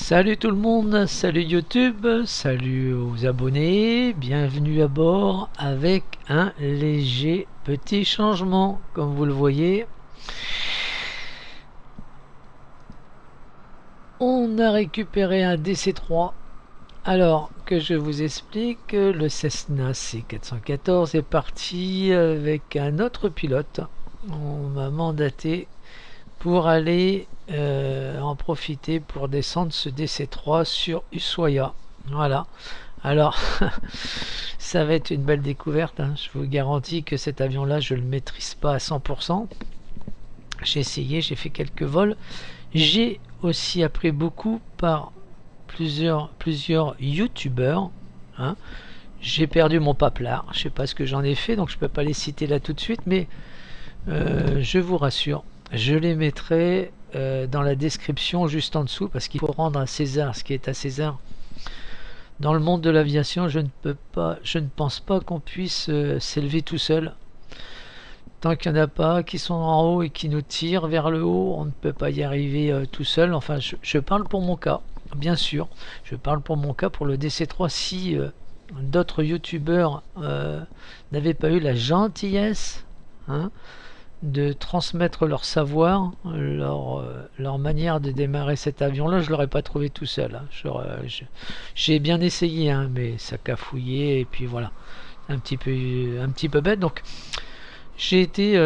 Salut tout le monde, salut YouTube, salut aux abonnés, bienvenue à bord avec un léger petit changement. Comme vous le voyez, on a récupéré un DC-3. Alors que je vous explique, le Cessna C414 est parti avec un autre pilote. On m'a mandaté pour aller en profiter pour descendre ce DC-3 sur Ushuaia. Voilà. Alors, ça va être une belle découverte. Hein. Je vous garantis que cet avion-là, je ne le maîtrise pas à 100%. J'ai essayé, j'ai fait quelques vols. J'ai aussi appris beaucoup par plusieurs youtubeurs. Hein. J'ai perdu mon paplard. Je ne sais pas ce que j'en ai fait, donc je ne peux pas les citer là tout de suite, mais je vous rassure, je les mettrai dans la description juste en dessous, parce qu'il faut rendre à César ce qui est à César. Dans le monde de l'aviation, je ne pense pas qu'on puisse s'élever tout seul. Tant qu'il n'y en a pas qui sont en haut et qui nous tirent vers le haut, on ne peut pas y arriver tout seul. Enfin, je parle pour mon cas, bien sûr. Je parle pour mon cas, pour le DC-3. Si d'autres youtubeurs n'avaient pas eu la gentillesse, hein, de transmettre leur savoir, leur manière de démarrer cet avion-là, je ne l'aurais pas trouvé tout seul. Hein. J'ai bien essayé, hein, mais ça cafouillait, et puis voilà, un petit peu bête. Donc, j'ai été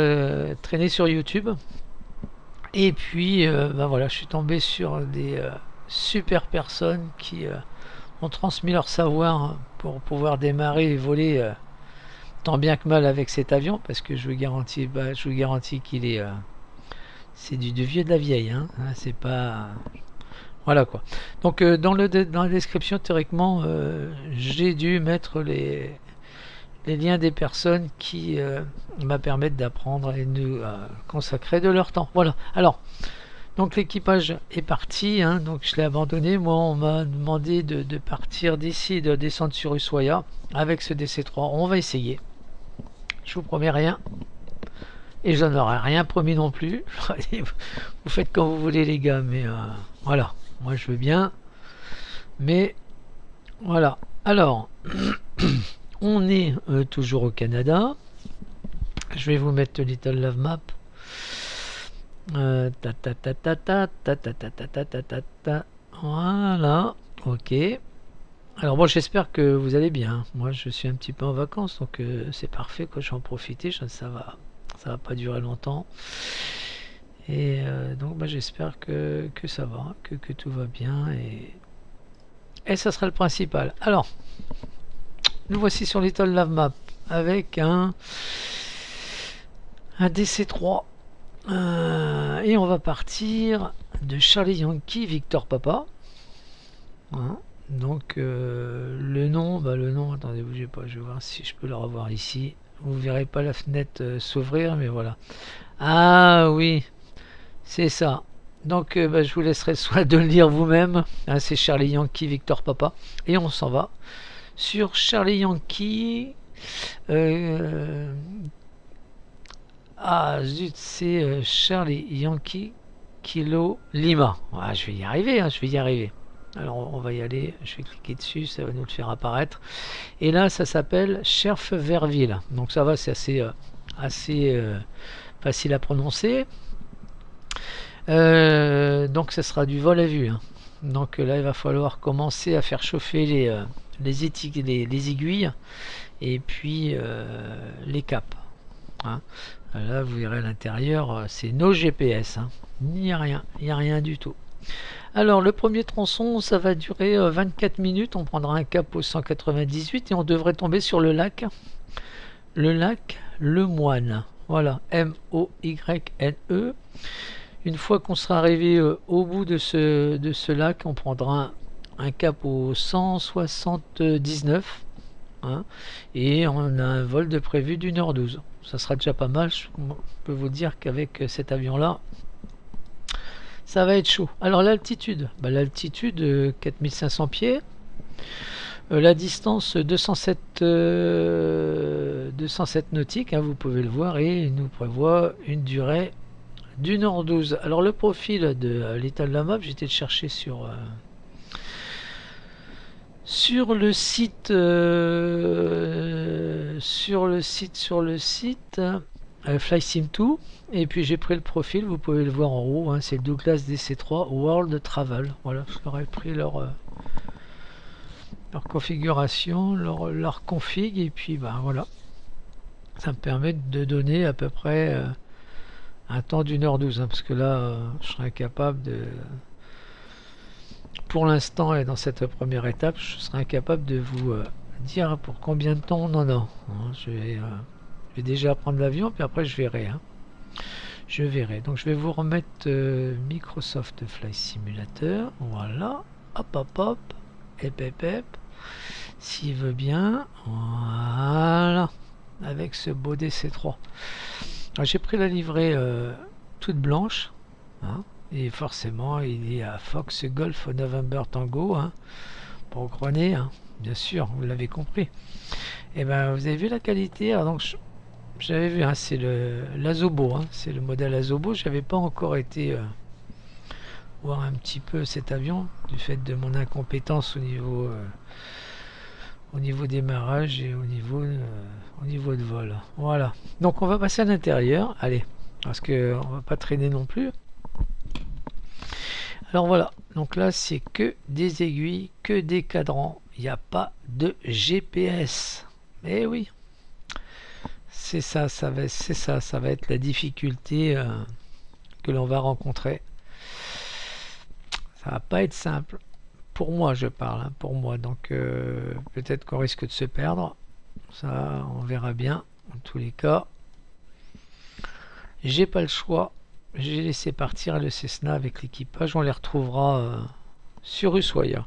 traîné sur YouTube, et puis ben voilà, je suis tombé sur des super personnes qui ont transmis leur savoir pour pouvoir démarrer et voler tant bien que mal avec cet avion, parce que je vous garantis qu'il est c'est du vieux de la vieille, hein, c'est pas, voilà quoi. Donc dans la description, théoriquement, j'ai dû mettre les liens des personnes qui me permettent d'apprendre et nous consacrer de leur temps. Voilà. Alors, donc l'équipage est parti, hein, donc je l'ai abandonné. Moi, on m'a demandé de partir d'ici, de descendre sur Ushuaia avec ce DC-3. On va essayer. Je vous promets rien, et je n'en aurais rien promis non plus. Vous faites comme vous voulez les gars, mais voilà, moi je veux bien, mais voilà. Alors, on est toujours au Canada. Je vais vous mettre le Little Love Map. Voilà, ok. Alors bon, j'espère que vous allez bien. Moi, je suis un petit peu en vacances, donc c'est parfait, quoi. Je vais en profiter. Ça va pas durer longtemps. Et donc, bah, j'espère que ça va, que tout va bien, et ça sera le principal. Alors, nous voici sur Little Love Map avec un DC-3. Et on va partir de Charlie Yankee Victor Papa. Hein. Donc le nom, attendez, bougez pas, je vais voir si je peux le revoir ici. Vous verrez pas la fenêtre s'ouvrir, mais voilà. Ah oui, c'est ça. Donc je vous laisserai soit de le lire vous-même, hein, c'est Charlie Yankee Victor Papa, et on s'en va sur Charlie Yankee. Ah zut, c'est Charlie Yankee Kilo Lima. Ah, je vais y arriver, hein, je vais y arriver. Alors on va y aller, je vais cliquer dessus, ça va nous le faire apparaître. Et là ça s'appelle Cherfeverville. Donc ça va, c'est assez facile à prononcer. Donc ça sera du vol à vue. Hein. Donc là il va falloir commencer à faire chauffer les aiguilles et puis les caps. Hein. Là vous verrez à l'intérieur, c'est nos GPS. Hein. Il n'y a rien du tout. Alors le premier tronçon, ça va durer 24 minutes, on prendra un cap au 198 et on devrait tomber sur le lac Le Moine. Voilà, M-O-Y-N-E. Une fois qu'on sera arrivé au bout de ce lac, on prendra un cap au 179, hein, et on a un vol de prévu d'1h12. Ça sera déjà pas mal, je peux vous dire qu'avec cet avion-là, ça va être chaud. Alors l'altitude, l'altitude 4500 pieds, la distance 207 nautiques, hein, vous pouvez le voir, et il nous prévoit une durée d'1h12. Alors le profil de Little Love Map, j'étais le chercher sur Sur le site, FlySim2, et puis j'ai pris le profil, vous pouvez le voir en haut, hein, c'est le Douglas DC3 World Travel. Voilà, je leur ai pris leur configuration, leur config, et puis ben voilà, ça me permet de donner à peu près un temps d'1h12, hein, parce que là, je serais incapable de... Pour l'instant, et dans cette première étape, je serai incapable de vous dire pour combien de temps on en a. Hein, je vais déjà prendre l'avion, puis après je verrai. Hein. Je verrai. Donc je vais vous remettre Microsoft Flight Simulator. Voilà. Hop, hop, hop. Hep. S'il veut bien. Voilà. Avec ce beau DC3. J'ai pris la livrée toute blanche. Hein. Et forcément, il est à Fox Golf November Tango, hein, pour Grenet, hein, bien sûr, vous l'avez compris. Et ben, vous avez vu la qualité. Alors donc, j'avais vu, hein, c'est l'Azobo, hein, c'est le modèle Azobo. J'avais pas encore été voir un petit peu cet avion du fait de mon incompétence au niveau démarrage et au niveau de vol. Voilà. Donc, on va passer à l'intérieur. Allez, parce que on va pas traîner non plus. Alors voilà, donc là c'est que des aiguilles, que des cadrans, il n'y a pas de GPS. Eh oui, c'est ça, ça va être la difficulté que l'on va rencontrer. Ça va pas être simple. Pour moi, je parle, hein, pour moi. Donc peut-être qu'on risque de se perdre. Ça, on verra bien. En tous les cas, j'ai pas le choix. J'ai laissé partir le Cessna avec l'équipage. On les retrouvera sur Ushuaïa.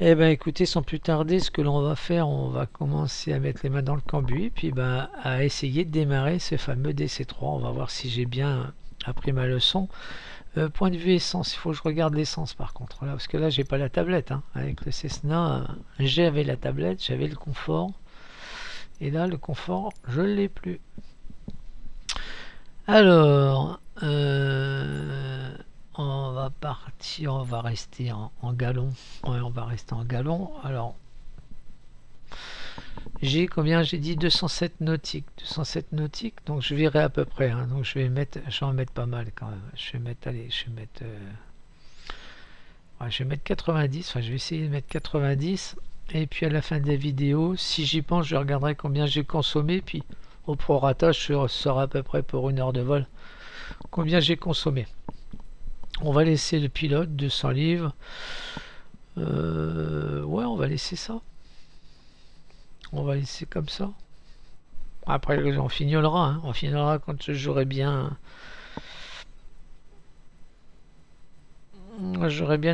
Eh bien, écoutez, sans plus tarder, ce que l'on va faire, on va commencer à mettre les mains dans le cambouis, puis ben, à essayer de démarrer ce fameux DC3. On va voir si j'ai bien appris ma leçon. Point de vue essence, il faut que je regarde l'essence par contre, là, parce que là, j'ai pas la tablette. Hein. Avec le Cessna, j'avais la tablette, j'avais le confort. Et là, le confort, je ne l'ai plus. Alors, on va partir, on va rester en galon. Ouais, on va rester en galon. Alors, j'ai combien? J'ai dit 207 nautiques. 207 nautiques, donc je verrai à peu près. Hein, donc je vais en mettre pas mal quand même. Je vais mettre, allez, je vais mettre 90. Enfin, je vais essayer de mettre 90. Et puis à la fin de la vidéo, si j'y pense, je regarderai combien j'ai consommé. Puis au prorata, je saurai à peu près pour 1 heure de vol combien j'ai consommé. On va laisser le pilote 200 livres. Ouais, on va laisser ça. On va laisser comme ça. Après, on fignolera. Hein. On fignolera quand j'aurai bien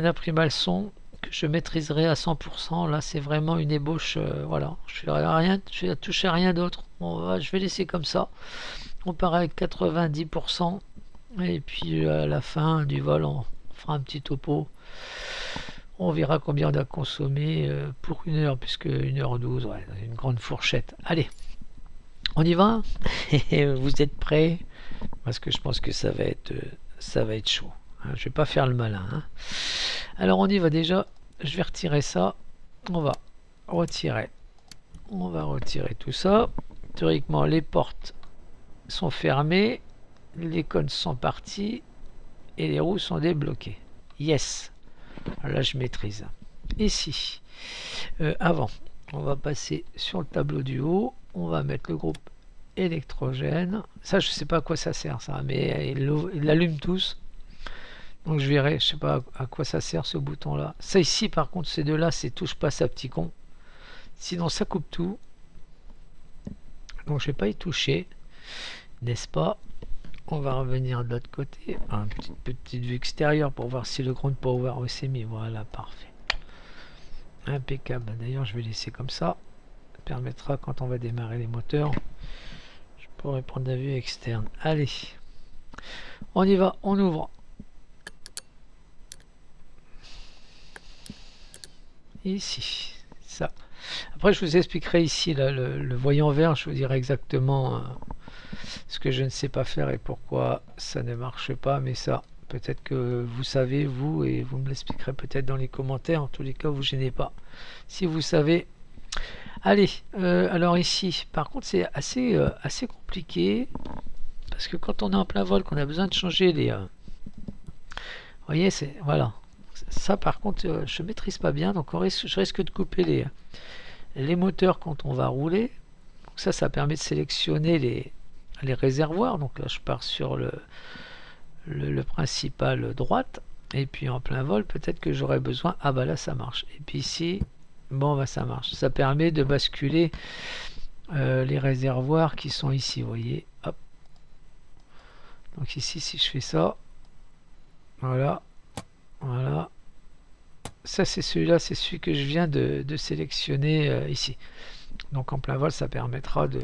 appris ma leçon, que je maîtriserai à 100%. Là, c'est vraiment une ébauche. Voilà, je vais toucher à rien d'autre. Je vais laisser comme ça. On part avec 90%. Et puis à la fin du vol, on fera un petit topo. On verra combien on a consommé pour 1 heure, puisque 1h12, ouais, une grande fourchette. Allez, on y va. Vous êtes prêts? Parce que je pense que ça va être chaud. Hein, je vais pas faire le malin. Hein. Alors on y va déjà. Je vais retirer ça. On va retirer tout ça. Théoriquement, les portes sont fermées. Les cônes sont partis. Et les roues sont débloquées. Yes. Là, je maîtrise. Ici, avant, on va passer sur le tableau du haut. On va mettre le groupe électrogène. Ça, je sais pas à quoi ça sert, ça, mais ils l'allument tous. Donc, je verrai. Je sais pas à quoi ça sert ce bouton-là. Ça ici, par contre, ces deux-là, c'est touche pas ça, petit con. Sinon, ça coupe tout. Donc, je vais pas y toucher, n'est-ce pas? On va revenir de l'autre côté, un petite vue extérieure pour voir si le ground power s'est mis. Voilà, parfait, impeccable. D'ailleurs, je vais laisser comme ça. Ça permettra, quand on va démarrer les moteurs, je pourrai prendre la vue externe. Allez, on y va, on ouvre. Ici, ça. Après, je vous expliquerai ici là, le voyant vert. Je vous dirai exactement ce que je ne sais pas faire et pourquoi ça ne marche pas, mais ça, Peut-être que vous savez, vous, et vous me l'expliquerez peut-être dans les commentaires. En tous les cas, vous gênez pas. Si vous savez. Allez, alors ici, par contre, c'est assez compliqué. Parce que quand on est en plein vol, qu'on a besoin de changer les... vous voyez, c'est... Voilà. Ça, par contre, je maîtrise pas bien. Donc, je risque de couper les moteurs quand on va rouler. Donc ça permet de sélectionner les réservoirs. Donc là, je pars sur le principal droite. Et puis en plein vol, peut-être que j'aurai besoin... Ah bah là, ça marche. Et puis ici, bon, bah ça marche. Ça permet de basculer les réservoirs qui sont ici, vous voyez. Hop. Donc ici, si je fais ça, voilà. Voilà. Ça, c'est celui-là, c'est celui que je viens de sélectionner ici. Donc en plein vol, ça permettra de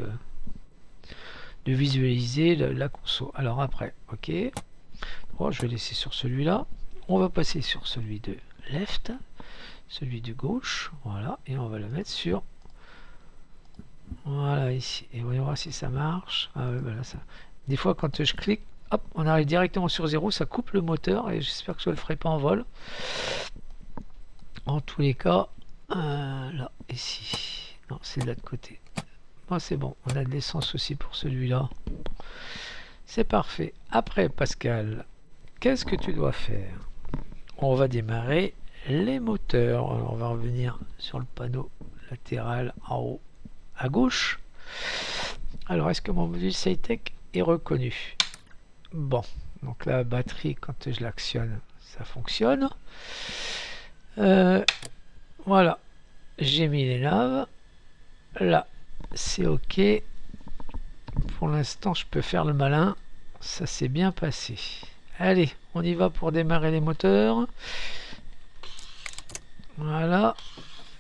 visualiser la conso. Alors après, ok. Bon, je vais laisser sur celui-là. On va passer sur celui de left, celui de gauche, voilà, et on va le mettre sur, voilà, ici. Et voyons voir si ça marche. Ah ouais, voilà, ça. Des fois, quand je clique, hop, on arrive directement sur 0, ça coupe le moteur, et j'espère que je ne le ferai pas en vol. En tous les cas, là, ici. Non, c'est de l'autre côté. Bon, c'est bon, on a de l'essence aussi pour celui-là. C'est parfait. Après, Pascal, qu'est-ce que tu dois faire? On va démarrer les moteurs. Alors, on va revenir sur le panneau latéral en haut à gauche. Alors, est-ce que mon module SciTech est reconnu? Bon, donc la batterie, quand je l'actionne, ça fonctionne. Voilà, j'ai mis les naves. Là, c'est OK. Pour l'instant, je peux faire le malin. Ça s'est bien passé. Allez, on y va pour démarrer les moteurs. Voilà.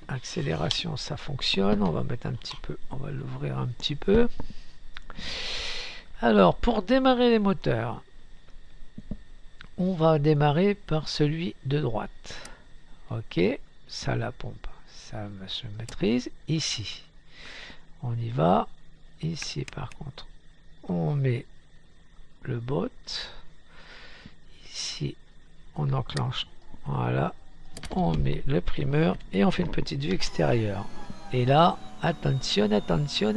Accélération, ça fonctionne. On va mettre un petit peu, on va l'ouvrir un petit peu. Alors, pour démarrer les moteurs, on va démarrer par celui de droite. OK, ça la pompe, ça se maîtrise. Ici, on y va. Ici, par contre, on met le bot. Ici, on enclenche. Voilà, on met le primeur et on fait une petite vue extérieure. Et là, attention, attention.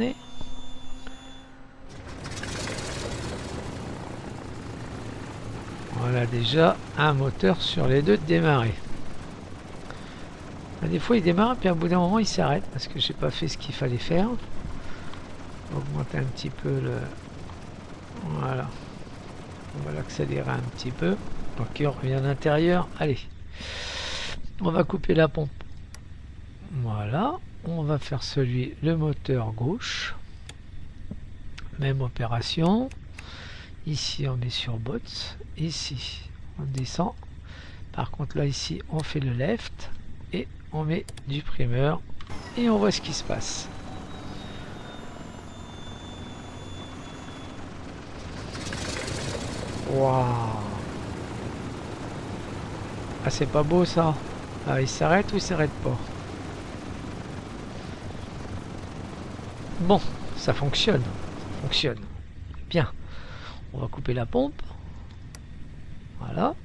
Voilà déjà un moteur sur les deux de démarrer. Des fois il démarre puis à bout d'un moment il s'arrête parce que j'ai pas fait ce qu'il fallait faire. Augmenter un petit peu le... Voilà. On va l'accélérer un petit peu. Ok, on revient à l'intérieur. Allez. On va couper la pompe. Voilà. On va faire le moteur gauche. Même opération. Ici on met sur bots. Ici on descend. Par contre là ici on fait le left. Et on met du primeur. Et on voit ce qui se passe. Waouh! Ah, c'est pas beau ça. Ah, il s'arrête ou il s'arrête pas? Bon, ça fonctionne. Ça fonctionne. Bien. On va couper la pompe. Voilà.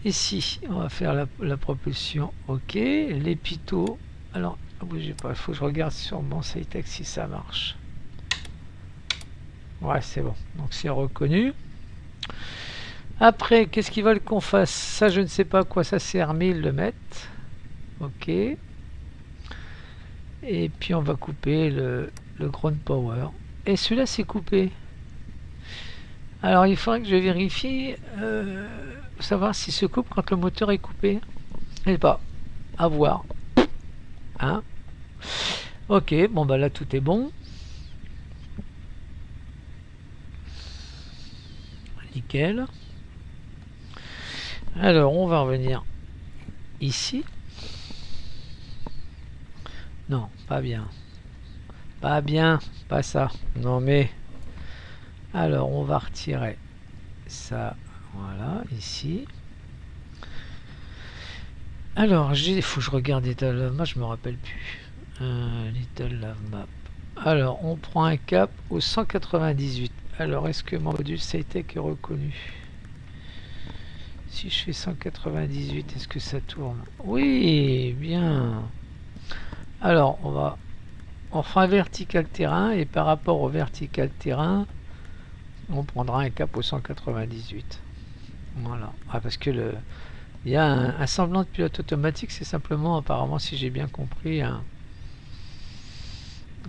Ici, on va faire la propulsion. OK. Les pitot. Alors, bougez pas. Il faut que je regarde sur mon SciTech si ça marche. Ouais, c'est bon. Donc, c'est reconnu. Après, qu'est-ce qu'ils veulent qu'on fasse? Ça, je ne sais pas à quoi ça sert, mais ils le mettent. OK. Et puis, on va couper le ground power. Et celui-là, c'est coupé. Alors, il faudrait que je vérifie pour savoir s'il se coupe quand le moteur est coupé. Je sais pas. À voir. Hein? OK. Bon, bah là, tout est bon. Nickel. Alors, on va revenir ici. Non, pas bien. Pas bien, pas ça. Non, mais... Alors, on va retirer ça. Voilà, ici. Alors, il faut que je regarde Little Love Map, je me rappelle plus. Little Love Map. Alors, on prend un cap au 198. Alors, est-ce que mon module SciTech est reconnu? Si je fais 198, est-ce que ça tourne? Oui, bien. Alors, on fera un vertical terrain, et par rapport au vertical terrain, on prendra un cap au 198. Voilà. Ah, parce que il y a un semblant de pilote automatique, c'est simplement, apparemment, si j'ai bien compris,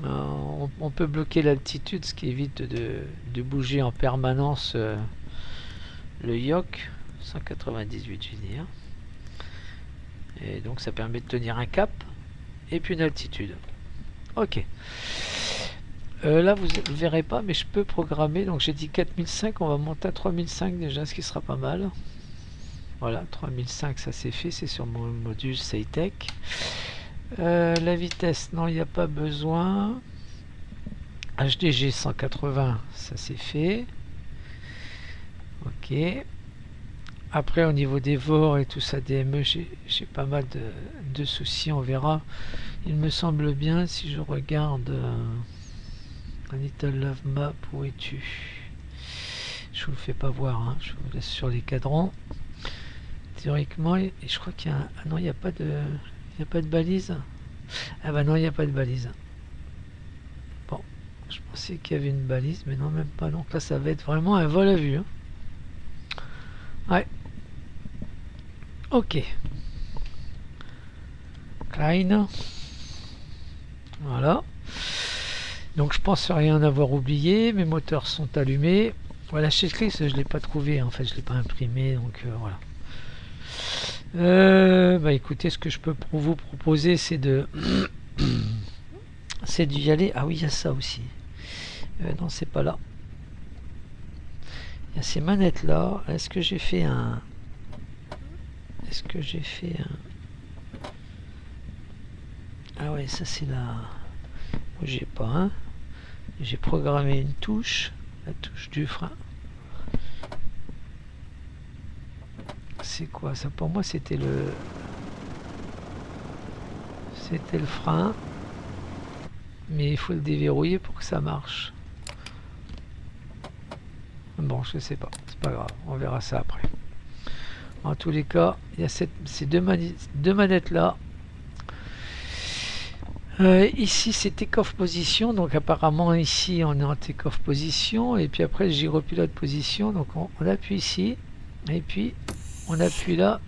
on peut bloquer l'altitude, ce qui évite de bouger en permanence le yoke. 198, j'ai dit. Hein. Et donc ça permet de tenir un cap et puis une altitude. Ok. Là vous ne verrez pas, mais je peux programmer. Donc j'ai dit 4005, on va monter à 3005 déjà, ce qui sera pas mal. Voilà, 3005, ça c'est fait, c'est sur mon module Saytech. La vitesse, non, il n'y a pas besoin. HDG 180, ça c'est fait. Ok. Après, au niveau des VOR et tout ça, DME, j'ai pas mal de soucis, on verra. Il me semble bien, si je regarde un Little Love Map, où es-tu? Je vous le fais pas voir, hein. Je vous laisse sur les cadrans. Théoriquement, et je crois qu'il y a un... Ah non, il n'y a pas de... Il n'y a pas de balise. Ah bah non, il n'y a pas de balise. Bon, je pensais qu'il y avait une balise, mais non, même pas. Donc là, ça va être vraiment un vol à vue. Hein. Ouais. Ok. Klein. Voilà. Donc je pense rien avoir oublié. Mes moteurs sont allumés. Voilà, checklist, je ne l'ai pas trouvé. En fait, je ne l'ai pas imprimé. Donc voilà. Bah écoutez, ce que je peux vous proposer, c'est de c'est d'y aller. Ah oui, il y a ça aussi. Non, c'est pas là. Il y a ces manettes là. Est-ce que j'ai fait un... Est-ce que j'ai fait un... Ah ouais, ça c'est là. J'ai pas un. J'ai programmé une touche. La touche du frein. C'est quoi ça? Pour moi c'était le... C'était le frein. Mais il faut le déverrouiller pour que ça marche. Bon, je sais pas. C'est pas grave. On verra ça après. En tous les cas, il y a ces deux manettes là. Ici c'est take-off position, donc apparemment ici on est en take-off position, et puis après gyropilote position, donc on appuie ici, et puis on appuie là,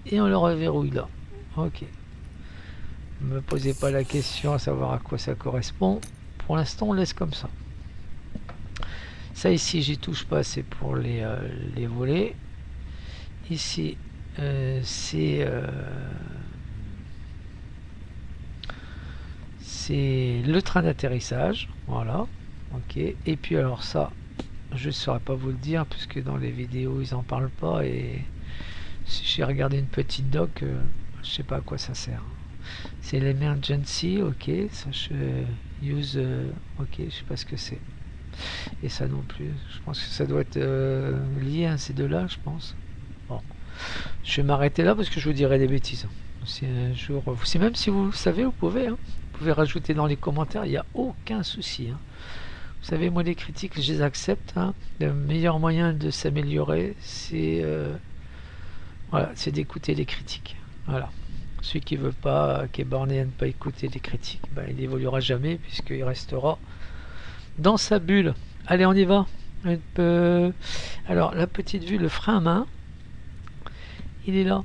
et on le reverrouille là. Ok. Ne me posez pas la question à savoir à quoi ça correspond. Pour l'instant on laisse comme ça. Ça ici j'y touche pas, c'est pour les volets. Ici c'est le train d'atterrissage, voilà. Ok. Et puis alors ça, je ne saurais pas vous le dire puisque dans les vidéos ils en parlent pas, et si j'ai regardé une petite doc, je sais pas à quoi ça sert. C'est l'emergency, ok. Ça je use, ok, je sais pas ce que c'est. Et ça non plus. Je pense que ça doit être lié à ces deux-là, je pense. Bon, je vais m'arrêter là parce que je vous dirai des bêtises. Si un jour, si même si vous savez, vous pouvez. Hein. Vous pouvez rajouter dans les commentaires, il n'y a aucun souci. Hein. Vous savez, moi les critiques, je les accepte. Hein. Le meilleur moyen de s'améliorer, c'est voilà, c'est d'écouter les critiques. Voilà. Celui qui veut pas, qui est borné à ne pas écouter les critiques, ben, il n'évoluera jamais puisqu'il restera dans sa bulle. Allez, on y va. Alors, la petite vue, le frein à main, il est là.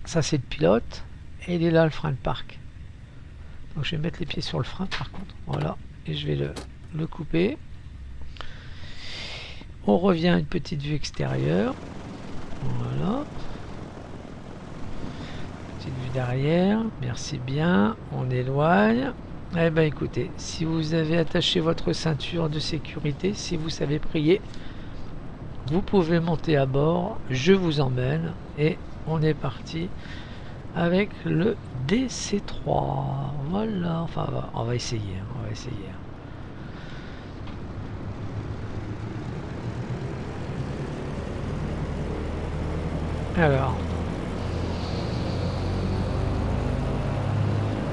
Ça, c'est le pilote. Et il est là, le frein de parc. Donc, je vais mettre les pieds sur le frein, par contre. Voilà. Et je vais le couper. On revient à une petite vue extérieure. Voilà. Petite vue derrière. Merci bien. On éloigne. Eh bien écoutez, si vous avez attaché votre ceinture de sécurité, si vous savez prier, vous pouvez monter à bord, je vous emmène et on est parti avec le DC3. Voilà, enfin on va essayer, on va essayer. Alors,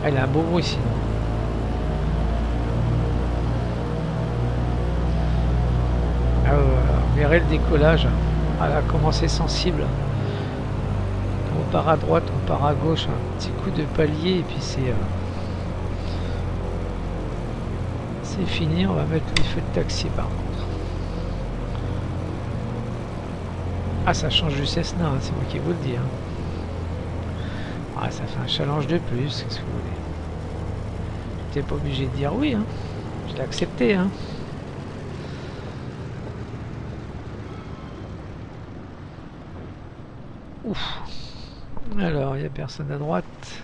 elle a un beau bruit sinon. Vous verrez le décollage. Voilà comment c'est sensible. part à droite, on part à gauche, un petit coup de palier et puis c'est fini. On va mettre les feux de taxi par contre. Ah, ça change du Cessna, hein, c'est moi qui vous le dis. Hein. Ah, ça fait un challenge de plus, qu'est-ce que vous voulez. J'étais pas obligé de dire oui, hein. Je l'ai accepté. Hein. Ouf. Alors, il n'y a personne à droite.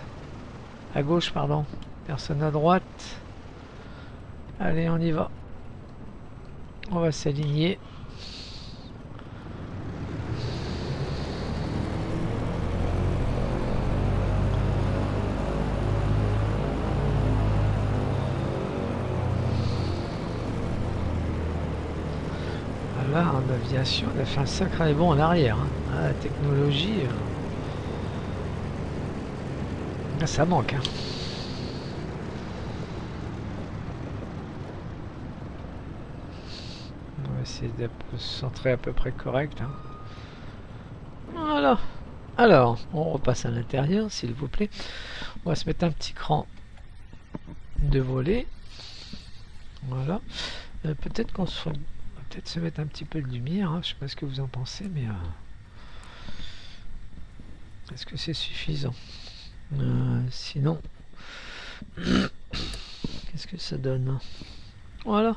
À gauche, pardon. Personne à droite. Allez, on y va. On va s'aligner. Voilà, en aviation, on a fait un sacré bond en arrière. Hein. Ah, la technologie, ça manque. Hein. On va essayer de se centrer à peu près correct. Hein. Voilà. Alors, on repasse à l'intérieur, s'il vous plaît. On va se mettre un petit cran de volet. Voilà. Peut-être qu'on se... peut-être se mettre un petit peu de lumière. Hein. Je sais pas ce que vous en pensez, mais... est-ce que c'est suffisant? Sinon... qu'est-ce que ça donne? Voilà.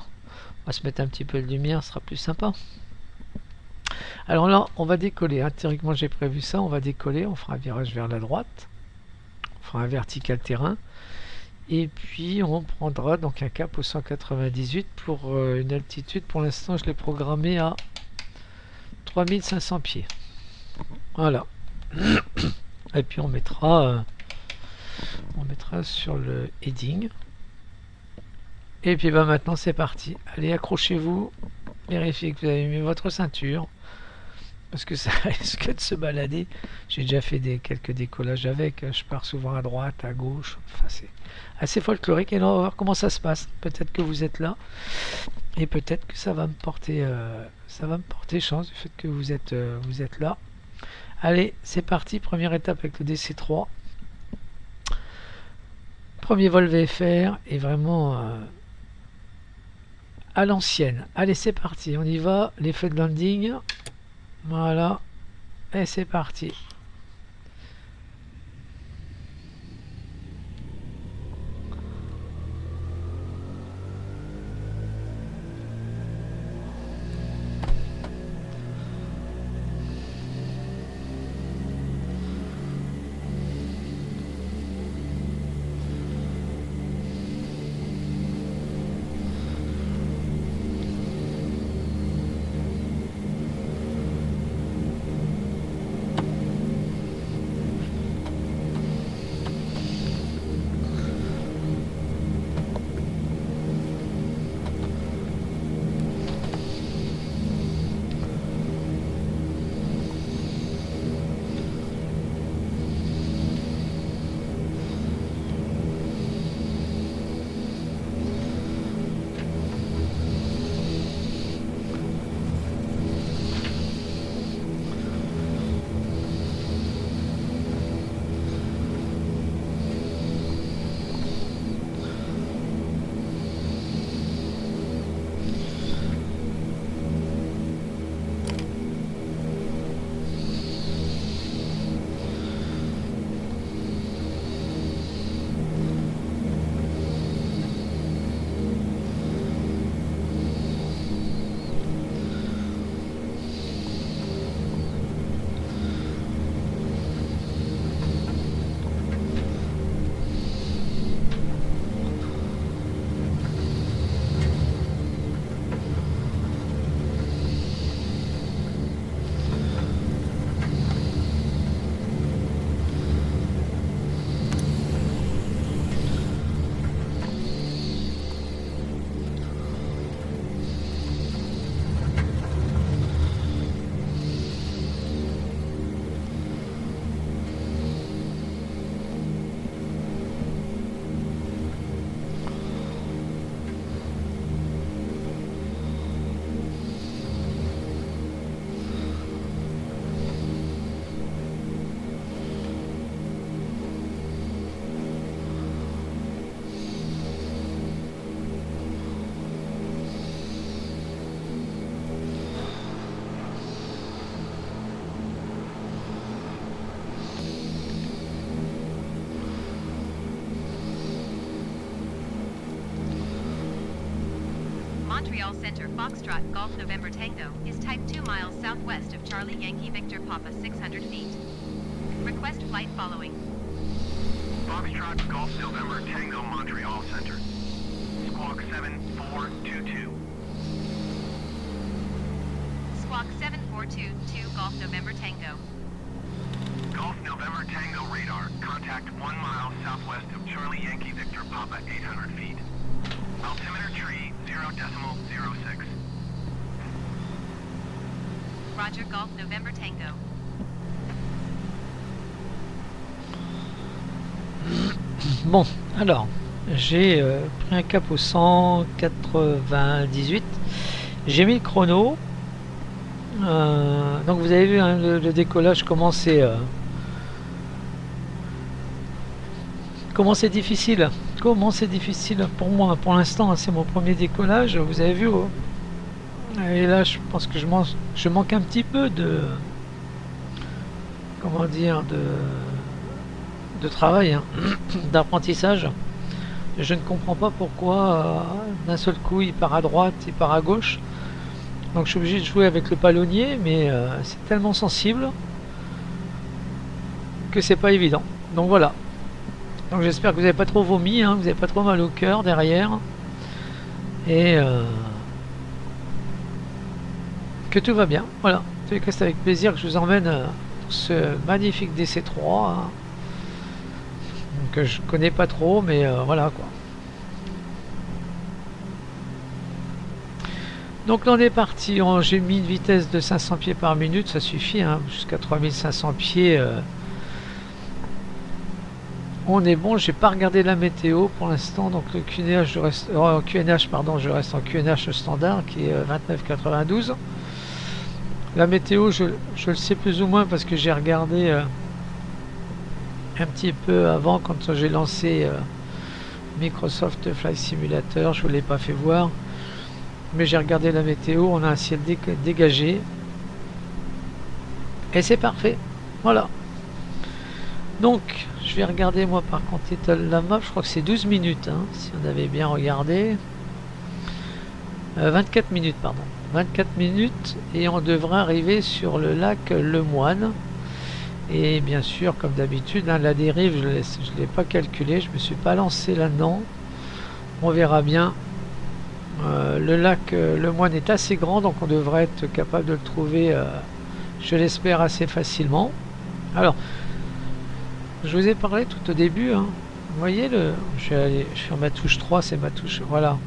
On va se mettre un petit peu de lumière, ce sera plus sympa. Alors là, on va décoller. Hein. Théoriquement, j'ai prévu ça. On va décoller. On fera un virage vers la droite. On fera un vertical terrain. Et puis, on prendra donc un cap au 198 pour une altitude. Pour l'instant, je l'ai programmé à 3500 pieds. Voilà. Et puis, on mettra sur le heading. Et puis, bah, maintenant, c'est parti. Allez, accrochez-vous. Vérifiez que vous avez mis votre ceinture. Parce que ça risque de se balader. J'ai déjà fait quelques décollages avec. Je pars souvent à droite, à gauche. Enfin, c'est assez folklorique. Et là, on va voir comment ça se passe. Peut-être que vous êtes là. Et peut-être que ça va me porter chance du fait que vous êtes là. Allez, c'est parti. Première étape avec le DC3. Premier vol VFR. Et vraiment... à l'ancienne. Allez, c'est parti. On y va. Les feux de landing. Voilà, et c'est parti. Montreal Center, Foxtrot, Golf November Tango, is type 2 miles southwest of Charlie Yankee Victor Papa 600 feet. Request flight following. Foxtrot, Golf November Tango, Montreal Center. Squawk 7422. Squawk 7422, Golf November Tango. Golf November Tango radar. Contact 1 mile southwest of Charlie Yankee Victor Papa 800 feet. Altimeter tree 0.06. Roger, Golf November Tango. Bon, alors, j'ai pris un cap au 198. J'ai mis le chrono. Donc vous avez vu, hein, le décollage, comment c'est difficile. Comment c'est difficile pour moi. Pour l'instant, hein, c'est mon premier décollage. Vous avez vu. Oh. Et là, je pense que je manque un petit peu de... Comment dire, de travail, hein, d'apprentissage. Je ne comprends pas pourquoi d'un seul coup il part à droite, il part à gauche. Donc je suis obligé de jouer avec le palonnier, mais c'est tellement sensible que c'est pas évident. Donc voilà. Donc j'espère que vous n'avez pas trop vomi, hein, vous n'avez pas trop mal au cœur derrière. Et que tout va bien. Voilà. En tous les cas, c'est avec plaisir que je vous emmène dans ce magnifique DC3. Hein, que je connais pas trop, mais voilà quoi. Donc là on est parti, j'ai mis une vitesse de 500 pieds par minute, ça suffit, hein, jusqu'à 3500 pieds. On est bon, j'ai pas regardé la météo pour l'instant, donc le QNH, je reste en QNH standard qui est 29,92. La météo, je le sais plus ou moins parce que j'ai regardé un petit peu avant quand j'ai lancé Microsoft Flight Simulator. Je ne vous l'ai pas fait voir, mais j'ai regardé la météo. On a un ciel dégagé et c'est parfait. Voilà. Donc je vais regarder moi par contre la map. Je crois que c'est 12 minutes, hein, si on avait bien regardé. 24 minutes, pardon. 24 minutes et on devrait arriver sur le lac Lemoine. Et bien sûr, comme d'habitude, hein, la dérive, je ne l'ai pas calculé, je ne me suis pas lancé là-dedans. On verra bien. Le lac Lemoine est assez grand, donc on devrait être capable de le trouver, je l'espère, assez facilement. Alors, je vous ai parlé tout au début. Hein. Vous voyez, je vais aller sur ma touche 3, c'est ma touche. Voilà.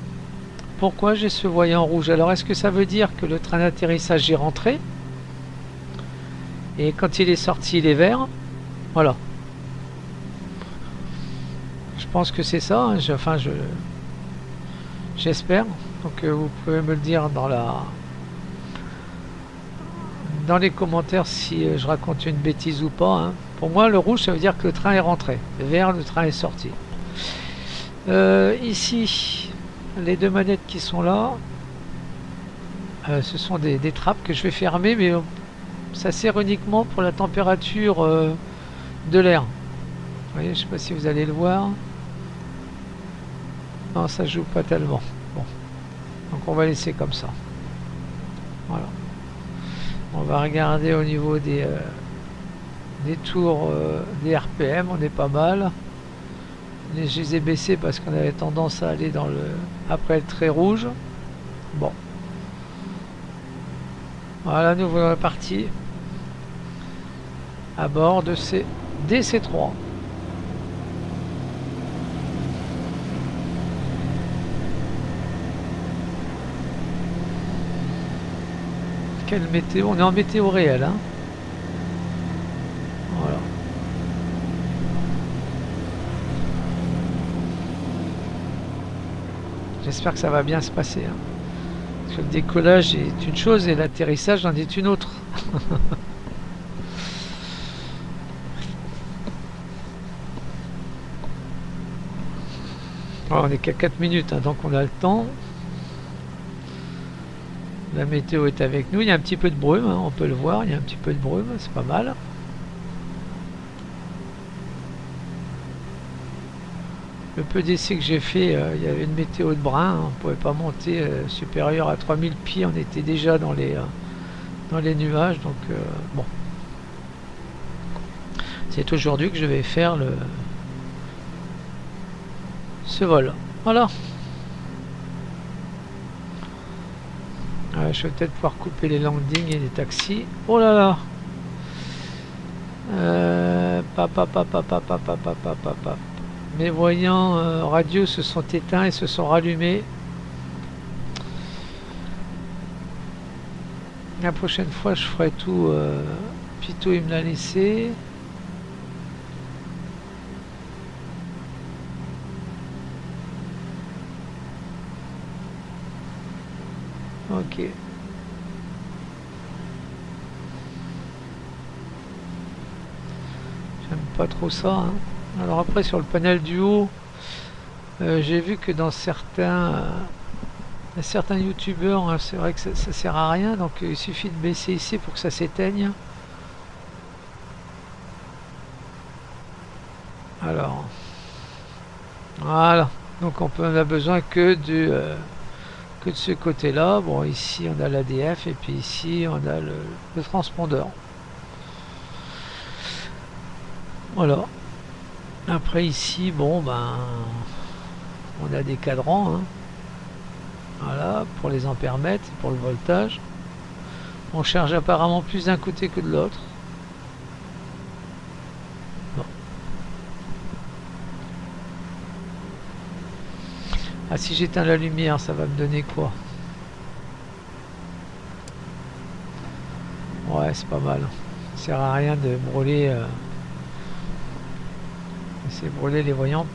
Pourquoi j'ai ce voyant rouge? Alors, est-ce que ça veut dire que le train d'atterrissage est rentré? Et quand il est sorti, il est vert. Voilà. Je pense que c'est ça. Hein. J'espère. Donc vous pouvez me le dire dans les commentaires si je raconte une bêtise ou pas. Hein. Pour moi, le rouge, ça veut dire que le train est rentré. Le vert, le train est sorti. Ici, les deux manettes qui sont là, ce sont des trappes que je vais fermer, mais ça sert uniquement pour la température de l'air. Vous voyez, je ne sais pas si vous allez le voir. Non, ça joue pas tellement. Bon, donc on va laisser comme ça. Voilà. On va regarder au niveau des tours des RPM. On est pas mal. Je les ai baissés parce qu'on avait tendance à aller après le trait rouge. Bon. Voilà, nous voilà partis à bord de ces DC3. Quelle météo? On est en météo réelle, hein. Voilà. J'espère que ça va bien se passer, hein. Parce que le décollage est une chose et l'atterrissage en est une autre. On est qu'à 4 minutes, hein, donc on a le temps. La météo est avec nous. Il y a un petit peu de brume, hein, on peut le voir. Il y a un petit peu de brume, c'est pas mal. le peu d'essais que j'ai fait, il y avait une météo de brin, hein, on pouvait pas monter supérieur à 3000 pieds, on était déjà dans les nuages, donc bon. C'est aujourd'hui que je vais faire ce vol. Voilà. Je vais peut-être pouvoir couper les landings et les taxis. Oh là là. Mes voyants radio se sont éteints et se sont rallumés. La prochaine fois, je ferai tout. Pito, il me l'a laissé. Ok. J'aime pas trop ça. Hein. Alors après, sur le panel du haut, j'ai vu que dans certains youtubeurs, hein, c'est vrai que ça sert à rien. Donc il suffit de baisser ici pour que ça s'éteigne. Alors, voilà. Donc on a besoin que de ce côté-là. Bon, ici on a l'ADF et puis ici on a le transpondeur. Voilà. Après ici, bon ben, on a des cadrans. Hein. Voilà, pour les ampèremètres, pour le voltage. On charge apparemment plus d'un côté que de l'autre. Bon. Ah, si j'éteins la lumière, ça va me donner quoi? Ouais, c'est pas mal. Ça sert à rien de brûler. C'est brûler les voyants.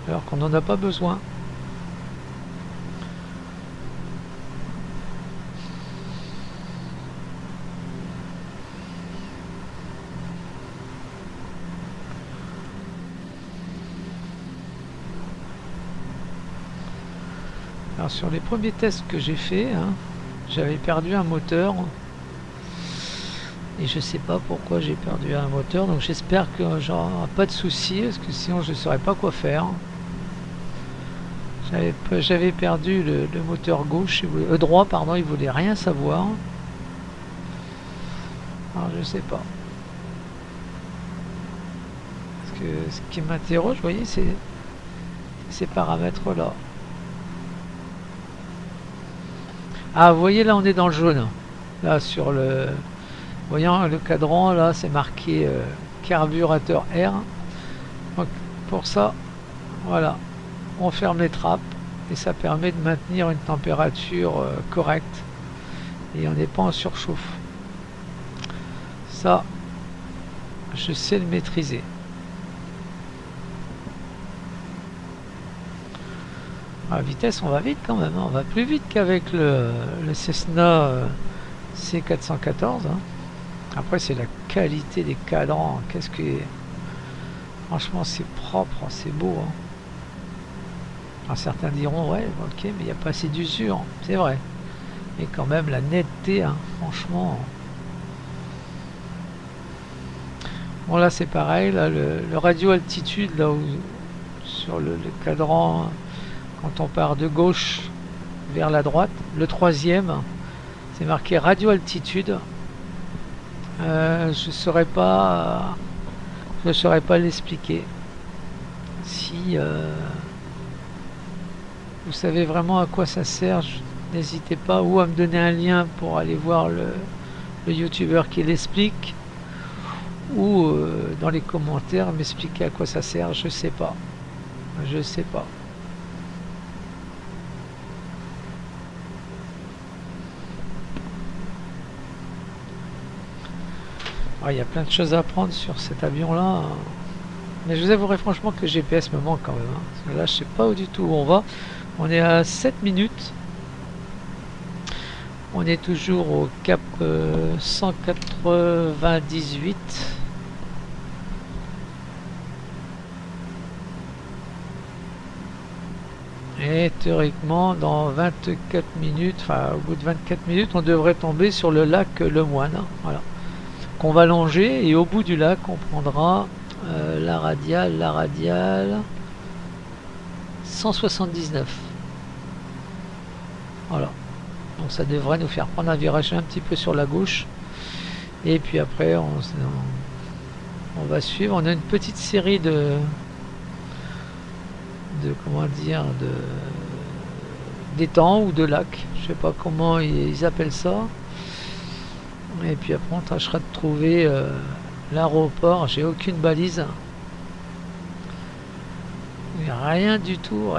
Alors qu'on n'en a pas besoin. Alors sur les premiers tests que j'ai fait, hein, j'avais perdu un moteur et je sais pas pourquoi j'ai perdu un moteur, donc j'espère que j'aurai pas de soucis parce que sinon je saurais pas quoi faire. J'avais perdu le moteur gauche, droit pardon, il voulait rien savoir. Alors je sais pas. Parce que ce qui m'interroge, vous voyez, c'est ces paramètres là. Ah, vous voyez, là, on est dans le jaune. Là, sur le... Voyant le cadran, là, c'est marqué carburateur R. Donc, pour ça, voilà. On ferme les trappes et ça permet de maintenir une température correcte. Et on n'est pas en surchauffe. Ça, je sais le maîtriser. À vitesse, on va vite quand même, hein. On va plus vite qu'avec le Cessna C414. Hein. Après, c'est la qualité des cadrans. Qu'est-ce que... Franchement, c'est propre, c'est beau. Hein. Alors, certains diront, ouais, ok, mais il n'y a pas assez d'usure. C'est vrai. Mais quand même, la netteté, hein, franchement... Bon, là, c'est pareil. Là, le radio altitude, là où sur le cadran... Quand on part de gauche vers la droite, le troisième, c'est marqué radio altitude. Je saurais pas l'expliquer. Si vous savez vraiment à quoi ça sert, n'hésitez pas ou à me donner un lien pour aller voir le youtubeur qui l'explique, ou dans les commentaires m'expliquer à quoi ça sert. Je sais pas. Il y a plein de choses à apprendre sur cet avion là, mais je vous avouerai franchement que le GPS me manque quand même, hein. Parce que là je sais pas du tout où on va. On est à 7 minutes, on est toujours au cap 198. Et théoriquement dans 24 minutes, enfin au bout de 24 minutes, on devrait tomber sur le lac Lemoine. Voilà. Qu'on va longer et au bout du lac on prendra La radiale 179. Voilà, donc ça devrait nous faire prendre un virage un petit peu sur la gauche, et puis après on va suivre. On a une petite série de comment dire, d'étangs ou de lacs, je sais pas comment ils appellent ça, et puis après on tâchera de trouver l'aéroport. J'ai aucune balise, rien du tout,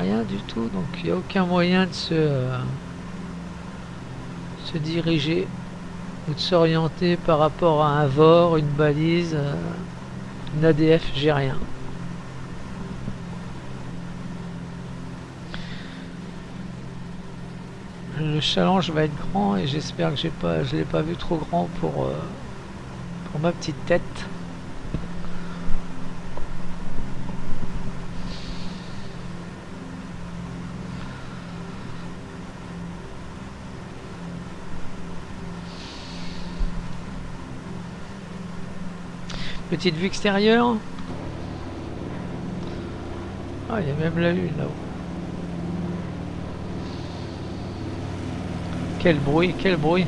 donc il n'y a aucun moyen de se diriger ou de s'orienter par rapport à un VOR, une balise, une ADF, j'ai rien. Le challenge va être grand et j'espère que je l'ai pas vu trop grand pour ma petite tête. Petite vue extérieure. Ah, il y a même la lune là-haut. Quel bruit, quel bruit.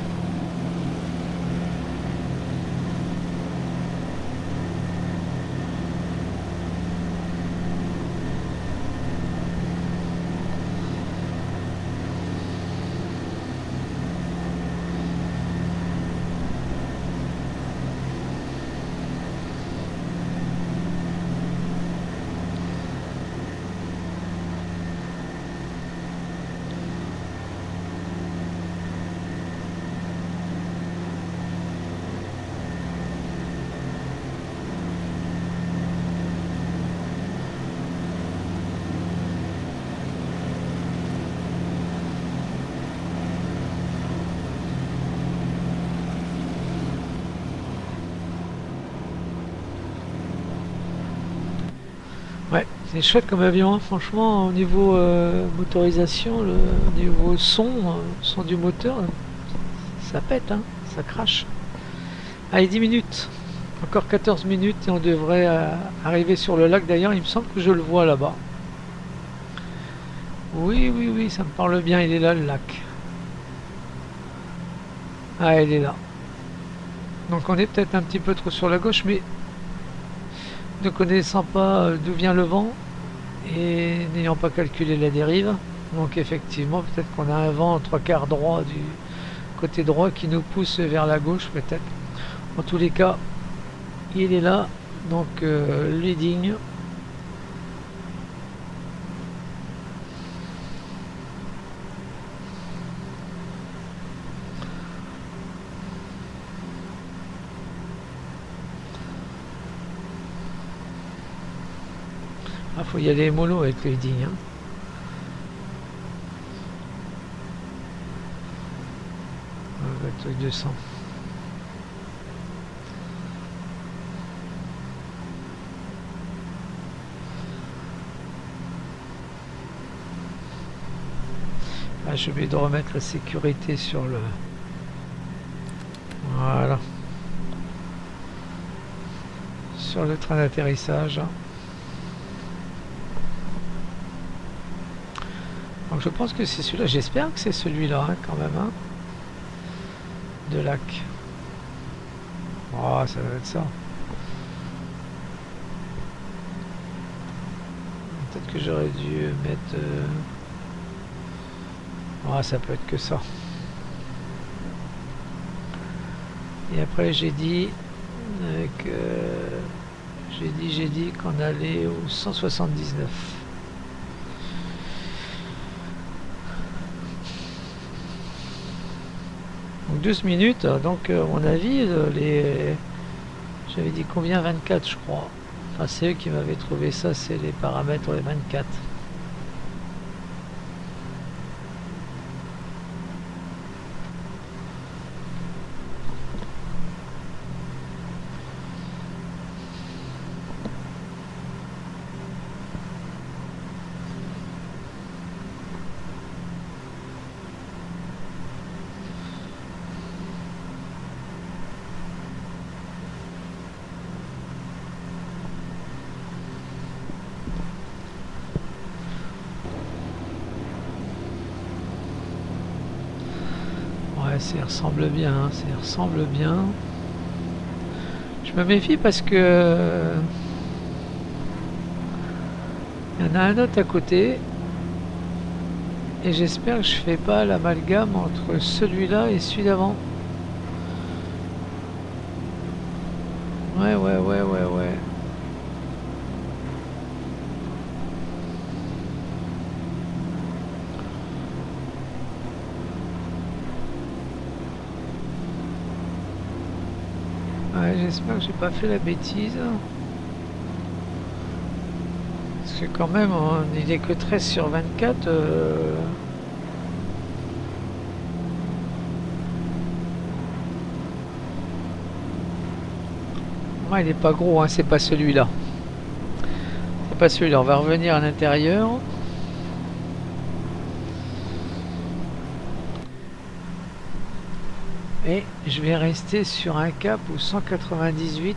Ouais, c'est chouette comme avion, hein. Franchement, au niveau motorisation, au niveau son du moteur, ça pète, hein, ça crache. Allez, 10 minutes, encore 14 minutes et on devrait arriver sur le lac. D'ailleurs, il me semble que je le vois là-bas. Oui, oui, oui, ça me parle bien, il est là le lac. Ah, il est là. Donc on est peut-être un petit peu trop sur la gauche, mais ne connaissant pas d'où vient le vent et n'ayant pas calculé la dérive, donc effectivement peut-être qu'on a un vent en 3/4 droit du côté droit qui nous pousse vers la gauche peut-être. En tous les cas, il est là, donc leading. Ah, faut y aller mollo avec le leading, hein. Le truc 200. Ah, j'ai oublié de remettre la sécurité sur le... Voilà. Sur le train d'atterrissage. Donc je pense que c'est celui-là, j'espère que c'est celui-là, hein, quand même, hein, de lac. Oh, ça doit être ça. Peut-être que j'aurais dû mettre... Oh, ça peut être que ça. Et après j'ai dit que... J'ai dit qu'on allait au 179. Donc 12 minutes, donc à mon avis, j'avais dit combien, 24 je crois. Enfin c'est eux qui m'avaient trouvé ça, c'est les paramètres, les 24. Ouais, ça y ressemble bien, hein, ça y ressemble bien. Je me méfie parce que il y en a un autre à côté et j'espère que je fais pas l'amalgame entre celui-là et celui d'avant. Ouais, ouais, ouais, ouais, ouais. Ouais, j'espère que j'ai pas fait la bêtise. Parce que quand même, il est que 13 sur 24. Ouais, il est pas gros, hein, c'est pas celui-là. C'est pas celui-là. On va revenir à l'intérieur. Et je vais rester sur un cap ou 198.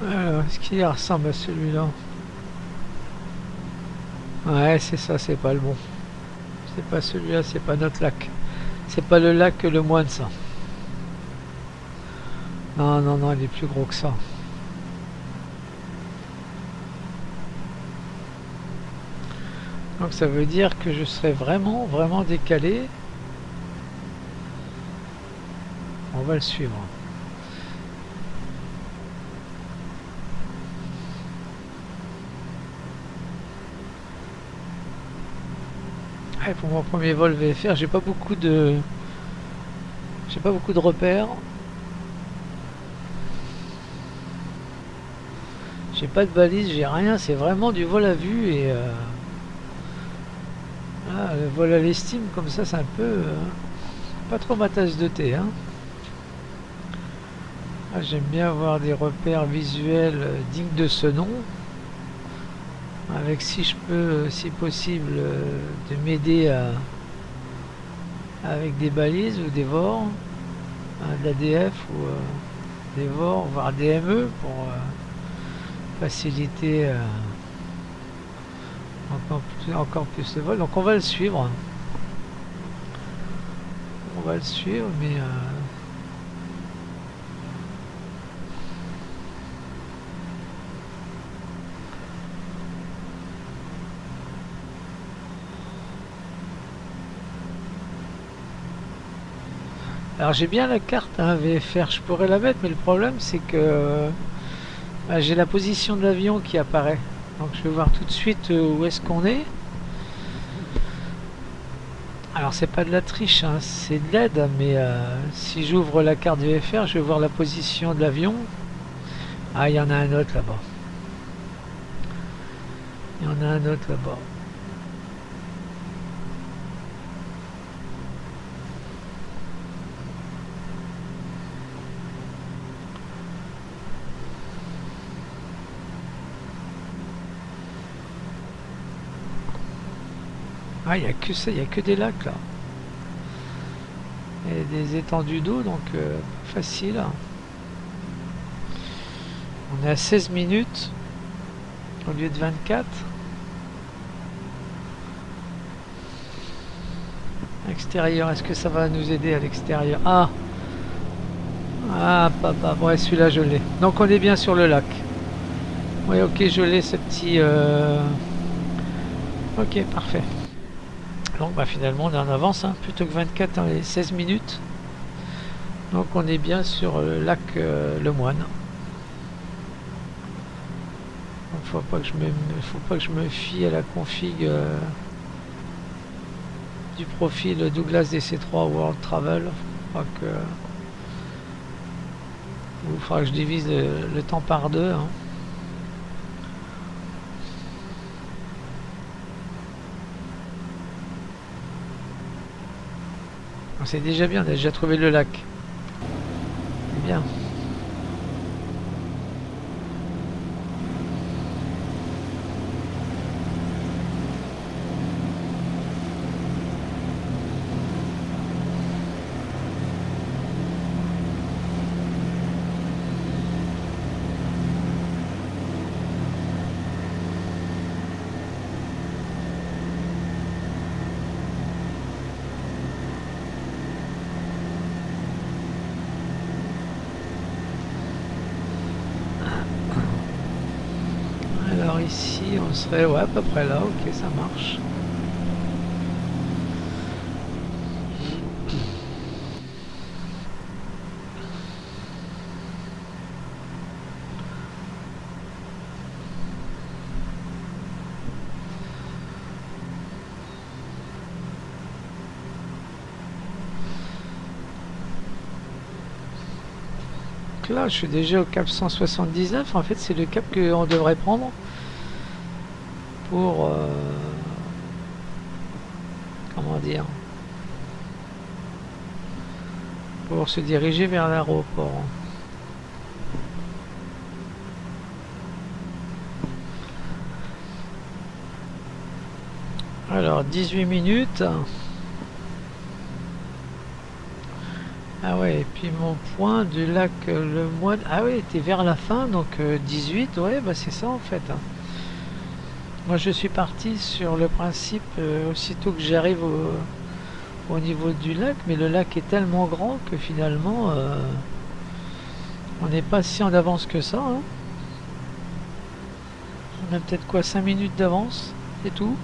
Alors, est-ce qu'il ressemble à celui-là? Ouais, c'est ça, c'est pas le bon. C'est pas celui-là, c'est pas notre lac. C'est pas le lac Le Moine, ça. Non, non, non, il est plus gros que ça. Donc ça veut dire que je serai vraiment, vraiment décalé. On va le suivre. Ouais, pour mon premier vol VFR, j'ai pas beaucoup de repères. J'ai pas de balise, j'ai rien, c'est vraiment du vol à vue et le vol à l'estime comme ça, c'est un peu pas trop ma tasse de thé, hein. Ah, j'aime bien avoir des repères visuels dignes de ce nom. Avec, si je peux, si possible, de m'aider avec des balises ou des VOR, de l'ADF ou des VOR, voire des ME pour faciliter encore plus le vol. Donc on va le suivre. On va le suivre, mais alors j'ai bien la carte VFR, je pourrais la mettre, mais le problème c'est que j'ai la position de l'avion qui apparaît. Donc je vais voir tout de suite où est-ce qu'on est. Alors c'est pas de la triche, hein, c'est de l'aide, mais si j'ouvre la carte VFR, je vais voir la position de l'avion. Ah, il y en a un autre là-bas. Il y en a un autre là-bas. Ah, il n'y a que ça, il n'y a que des lacs là. Et des étendues d'eau, donc facile. On est à 16 minutes au lieu de 24. Extérieur, est-ce que ça va nous aider à l'extérieur? Ah, papa, ouais, celui-là je l'ai. Donc on est bien sur le lac. Oui, ok, je l'ai, ce petit... Ok, parfait. Donc bah, finalement on est en avance, hein, plutôt que 24 dans les 16 minutes. Donc on est bien sur le lac Le Moine. Donc faut pas que je me fie à la config du profil Douglas DC3 World Travel. Il faudra que je divise le temps par deux, hein. C'est déjà bien, on a déjà trouvé le lac. C'est bien. par ici, on serait ouais, à peu près là. Ok, ça marche. Là, je suis déjà au cap 179. En fait, c'est le cap qu'on devrait prendre pour comment dire, pour se diriger vers l'aéroport. Alors 18 minutes. Ah ouais, et puis mon point du lac le mois ah oui, était vers la fin, donc 18, ouais, bah c'est ça en fait. Moi je suis parti sur le principe aussitôt que j'arrive au niveau du lac, mais le lac est tellement grand que finalement on n'est pas si en avance que ça, hein. On a peut-être quoi, 5 minutes d'avance, c'est tout.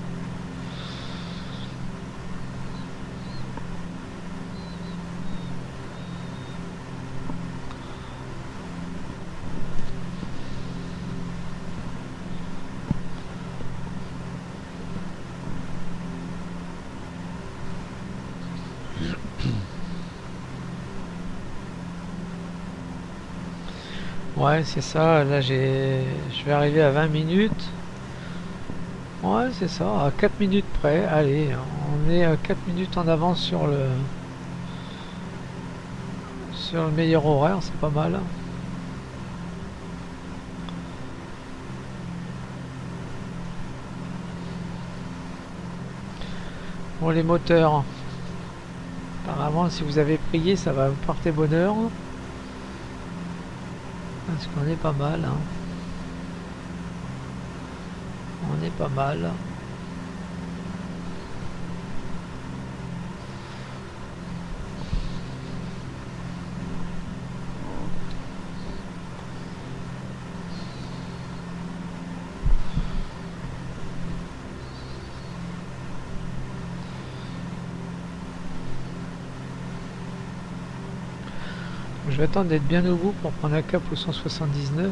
Ouais, c'est ça, là je vais arriver à 20 minutes. Ouais, c'est ça, à 4 minutes près. Allez, on est à 4 minutes en avance sur le meilleur horaire, c'est pas mal. Bon, les moteurs, apparemment, si vous avez prié, ça va vous porter bonheur. Parce qu'on est pas mal, hein. On est pas mal. Je vais attendre d'être bien au bout pour prendre un cap au 179.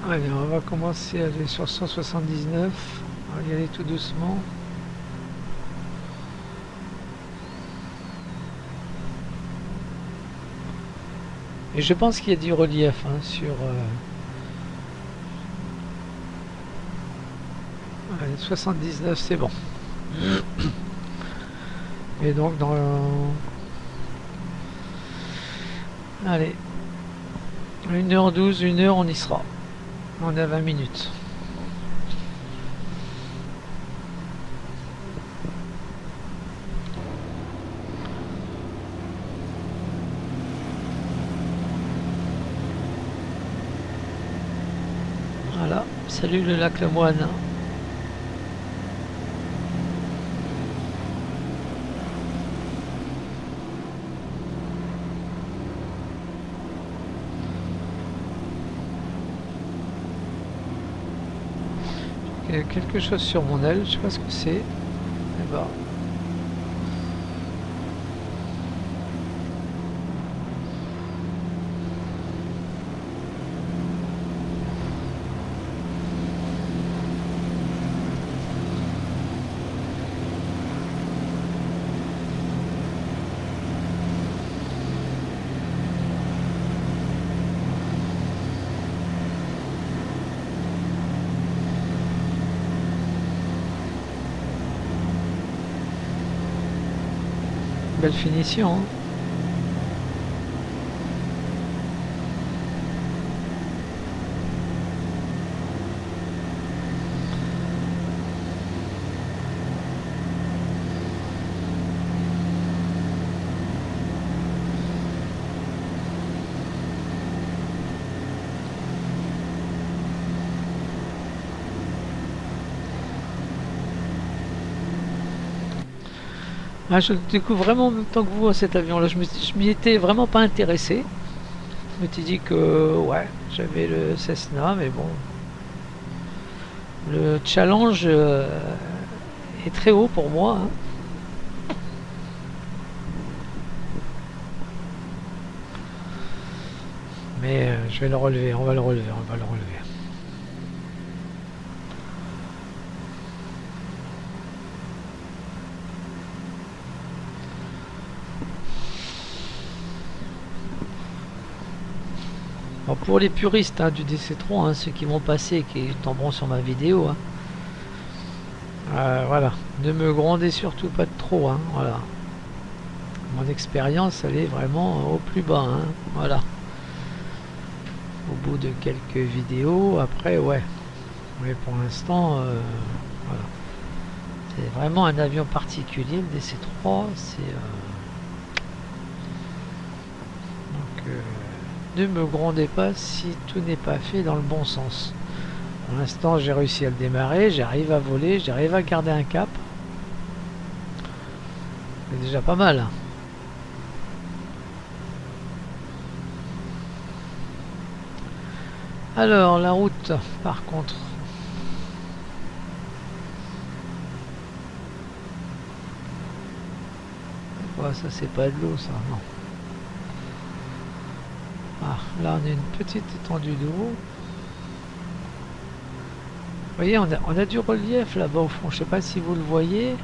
Allez, on va commencer à aller sur 179. On va y aller tout doucement. Et je pense qu'il y a du relief hein, sur... Allez, 79, c'est bon. Et donc dans... Allez. 1h12, 1h, on y sera. On est à 20 minutes. Voilà. Salut le lac Lemoine. Il y a quelque chose sur mon aile, je sais pas ce que c'est. Eh ben. Belle finition. Hein. Ah, je le découvre vraiment en même temps que vous, cet avion-là. Je m'y étais vraiment pas intéressé. Je m'étais dit que, ouais, j'avais le Cessna, mais bon. Le challenge est très haut pour moi. Hein. Mais je vais le relever, on va le relever, on va le relever. Alors pour les puristes hein, du DC3, hein, ceux qui vont passer et qui tomberont sur ma vidéo, hein, voilà, ne me grondez surtout pas de trop, hein, voilà. Mon expérience, elle est vraiment au plus bas, hein, voilà. Au bout de quelques vidéos, après, ouais. Mais pour l'instant, voilà. C'est vraiment un avion particulier, le DC3, c'est... ne me grondez pas si tout n'est pas fait dans le bon sens. Pour l'instant, j'ai réussi à le démarrer, j'arrive à voler, j'arrive à garder un cap. C'est déjà pas mal. Alors, la route, par contre. Ouais, ça, c'est pas de l'eau, ça, non. Ah, là, on a une petite étendue d'eau. Vous voyez, on a du relief là-bas au fond. Je sais pas si vous le voyez.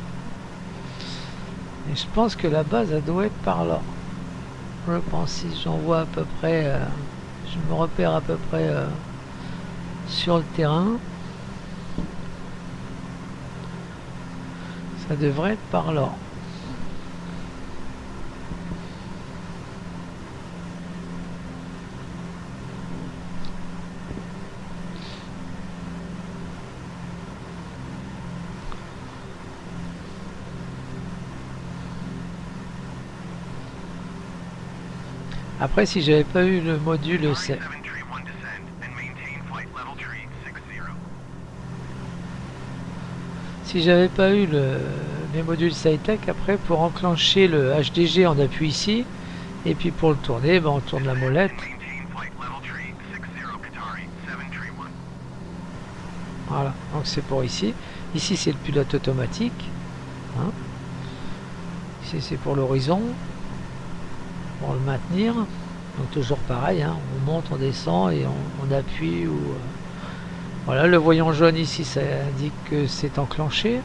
Et je pense que la base, elle doit être par là. Je pense, si j'en vois à peu près... je me repère à peu près sur le terrain. Ça devrait être par là. Après, si j'avais pas eu le module si j'avais pas eu les modules SciTech, après pour enclencher le HDG, on appuie ici, et puis pour le tourner, ben, on tourne la molette. Voilà, donc c'est pour ici. Ici c'est le pilote automatique. Hein. Ici c'est pour l'horizon. Pour le maintenir. Donc toujours pareil, hein. On monte, on descend et on appuie. Ou, voilà, le voyant jaune ici, ça indique que c'est enclenché.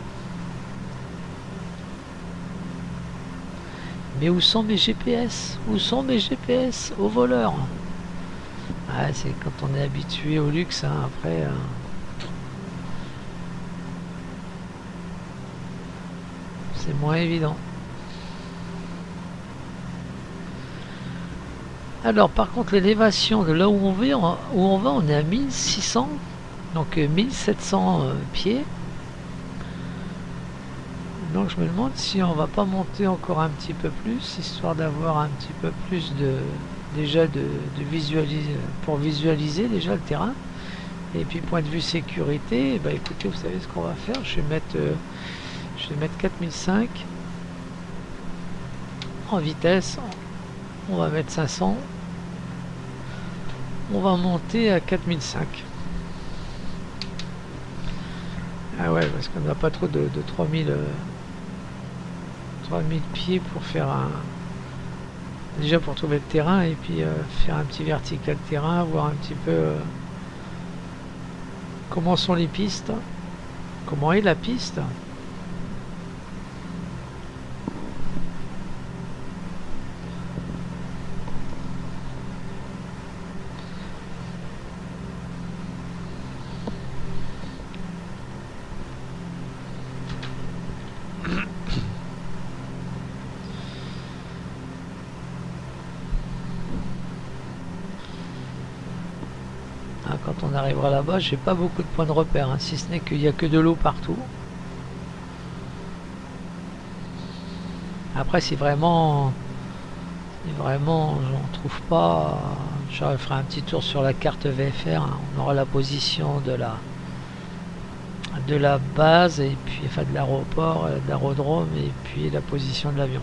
Mais où sont mes GPS? Où sont mes GPS aux voleurs? Ah, c'est quand on est habitué au luxe, hein, après... c'est moins évident. Alors par contre l'élévation de là où on va, on est à 1600, donc 1700 pieds. Donc je me demande si on va pas monter encore un petit peu plus, histoire d'avoir un petit peu plus de visualiser, pour visualiser déjà le terrain. Et puis point de vue sécurité, bah écoutez, vous savez ce qu'on va faire, je vais mettre 4005 en vitesse, on va mettre 500, on va monter à 4005. Ah ouais, parce qu'on n'a pas trop de 3000 pieds pour faire déjà pour trouver le terrain et puis faire un petit vertical terrain, voir un petit peu comment sont les pistes, comment est la piste. arrivera là-bas, j'ai pas beaucoup de points de repère, hein, si ce n'est qu'il n'y a que de l'eau partout. Après, si vraiment j'en trouve pas, je ferai un petit tour sur la carte VFR, hein. On aura la position de la base, et puis enfin de l'aéroport, de l'aérodrome, et puis la position de l'avion.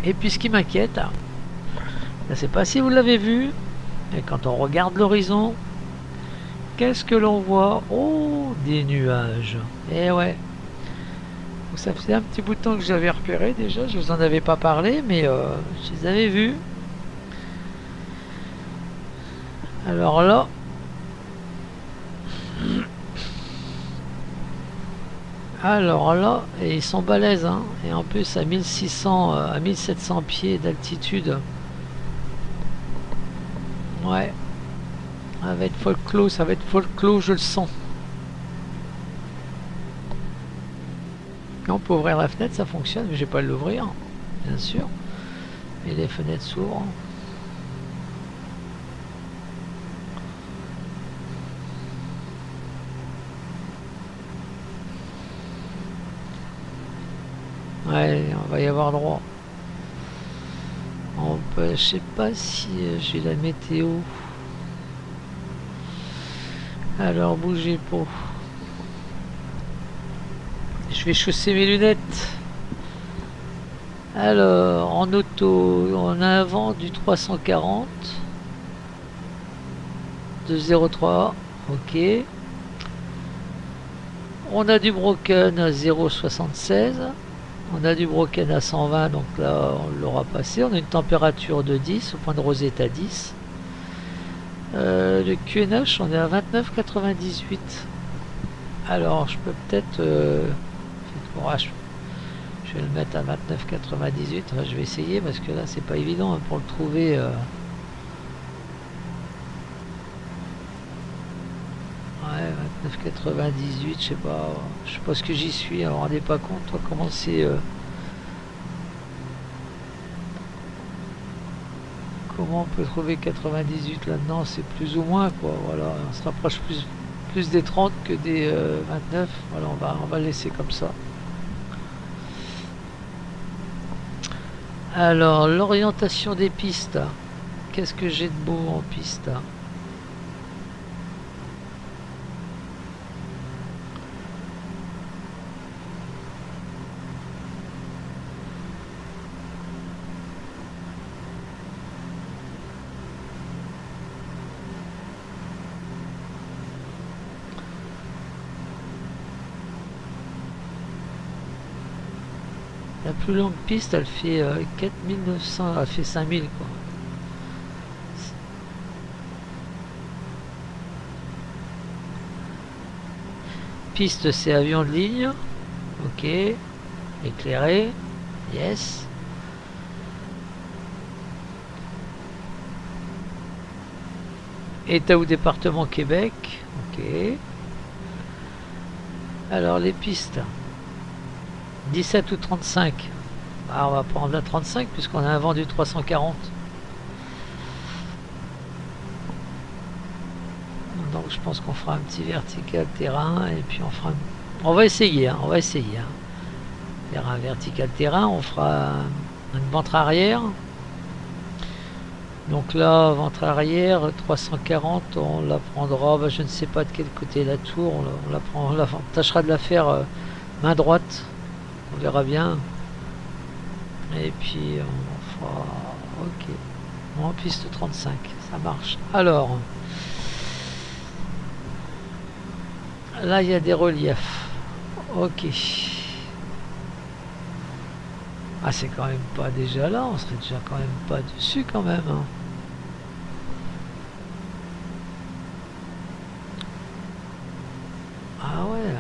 Et puis ce qui m'inquiète, je ne sais pas si vous l'avez vu, mais quand on regarde l'horizon, qu'est-ce que l'on voit? Oh, des nuages. Et ouais. Donc ça faisait un petit bout de temps que j'avais repéré déjà, je vous en avais pas parlé, mais je les avais vus. Alors là, et ils sont balèzes, hein. Et en plus à 1600, à 1700 pieds d'altitude. Ouais. Ça va être folklore, je le sens. On peut ouvrir la fenêtre, ça fonctionne, mais j'ai pas à l'ouvrir, bien sûr. Et les fenêtres s'ouvrent. Ouais, on va y avoir droit. On peut, je sais pas si j'ai la météo. Alors bougez pas. Je vais chausser mes lunettes. Alors, en auto, on a un vent du 340. De 0,3. Ok. On a du broken à 0,76. On a du broken à 120, donc là on l'aura passé. On a une température de 10, au point de rosette à 10. Le QNH, on est à 29,98. Alors je peux peut-être... je vais le mettre à 29,98. Enfin, je vais essayer parce que là c'est pas évident, hein, pour le trouver. Ouais, 29,98, je sais pas ce que j'y suis, alors rendez pas compte, toi, comment c'est... Comment on peut trouver 98 là-dedans, c'est plus ou moins, quoi, voilà, on se rapproche plus des 30 que des 29, voilà, on va laisser comme ça. Alors, l'orientation des pistes, qu'est-ce que j'ai de beau en piste? La plus longue piste, elle fait 4900, elle fait 5000, quoi. Piste, c'est avion de ligne. Ok. Éclairé. Yes. État ou département Québec. Ok. Alors les pistes. 17 ou 35. Ah, on va prendre la 35 puisqu'on a un vent du 340. Donc je pense qu'on fera un petit vertical terrain et puis on va essayer, hein, on va essayer. Hein. Faire un vertical terrain, on fera une ventre arrière. Donc là, ventre arrière, 340, on la prendra, bah, je ne sais pas de quel côté la tour, on tâchera de la faire main droite. On verra bien. Et puis on fera... Ok. En piste 35. Ça marche. Alors. Là, il y a des reliefs. Ok. Ah, c'est quand même pas déjà là. On serait déjà quand même pas dessus quand même. Hein. Ah ouais.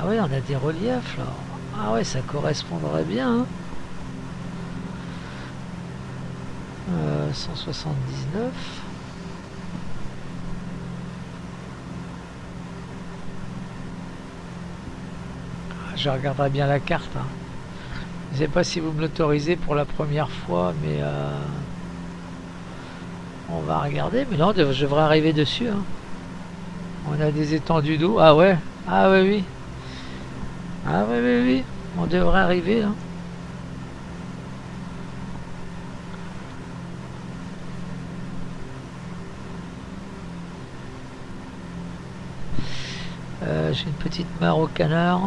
Ah ouais, on a des reliefs là. Ah ouais, ça correspondrait bien. Hein. 179. Je regarderai bien la carte. Hein. Je sais pas si vous me l'autorisez pour la première fois, mais on va regarder. Mais non, je devrais arriver dessus. Hein. On a des étendues d'eau. Ah ouais. Ah oui, oui. Ah oui, oui, oui. On devrait arriver là. J'ai une petite mare au canard.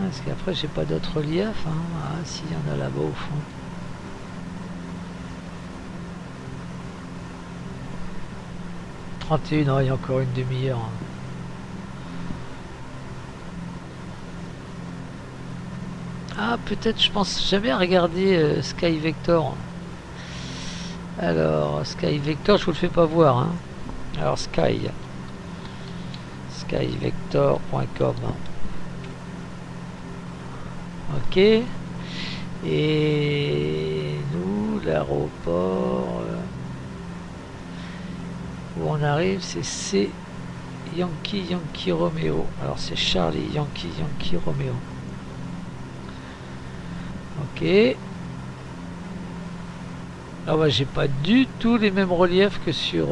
Parce qu'après j'ai pas d'autres reliefs. Hein. Ah si, il y en a là-bas au fond. Il y a encore une demi-heure. Hein. Ah peut-être, je pense jamais à regarder Sky Vector. Alors Sky Vector, je vous le fais pas voir. Hein. Alors skyvector.com. Ok. Et nous, l'aéroport où on arrive, c'est C Yankee Romeo. Alors c'est Charlie Yankee Romeo. Ok. Ah ouais, j'ai pas du tout les mêmes reliefs que sur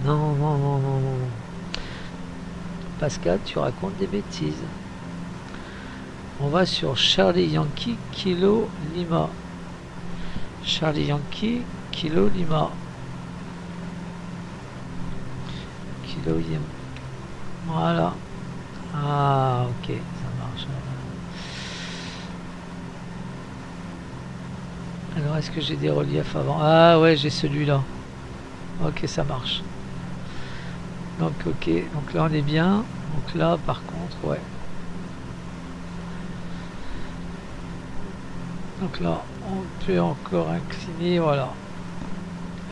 Non, non, non, non, non. Pascal, tu racontes des bêtises. On va sur Charlie Yankee Kilo Lima. Charlie Yankee Kilo Lima. Kilo Lima. Voilà. Ah, ok, ça marche. Alors, est-ce que j'ai des reliefs avant? Ah, ouais, j'ai celui-là. Ok, ça marche. Donc, ok. Donc là, on est bien. Donc là, par contre, ouais. Donc là, on peut encore incliner, voilà.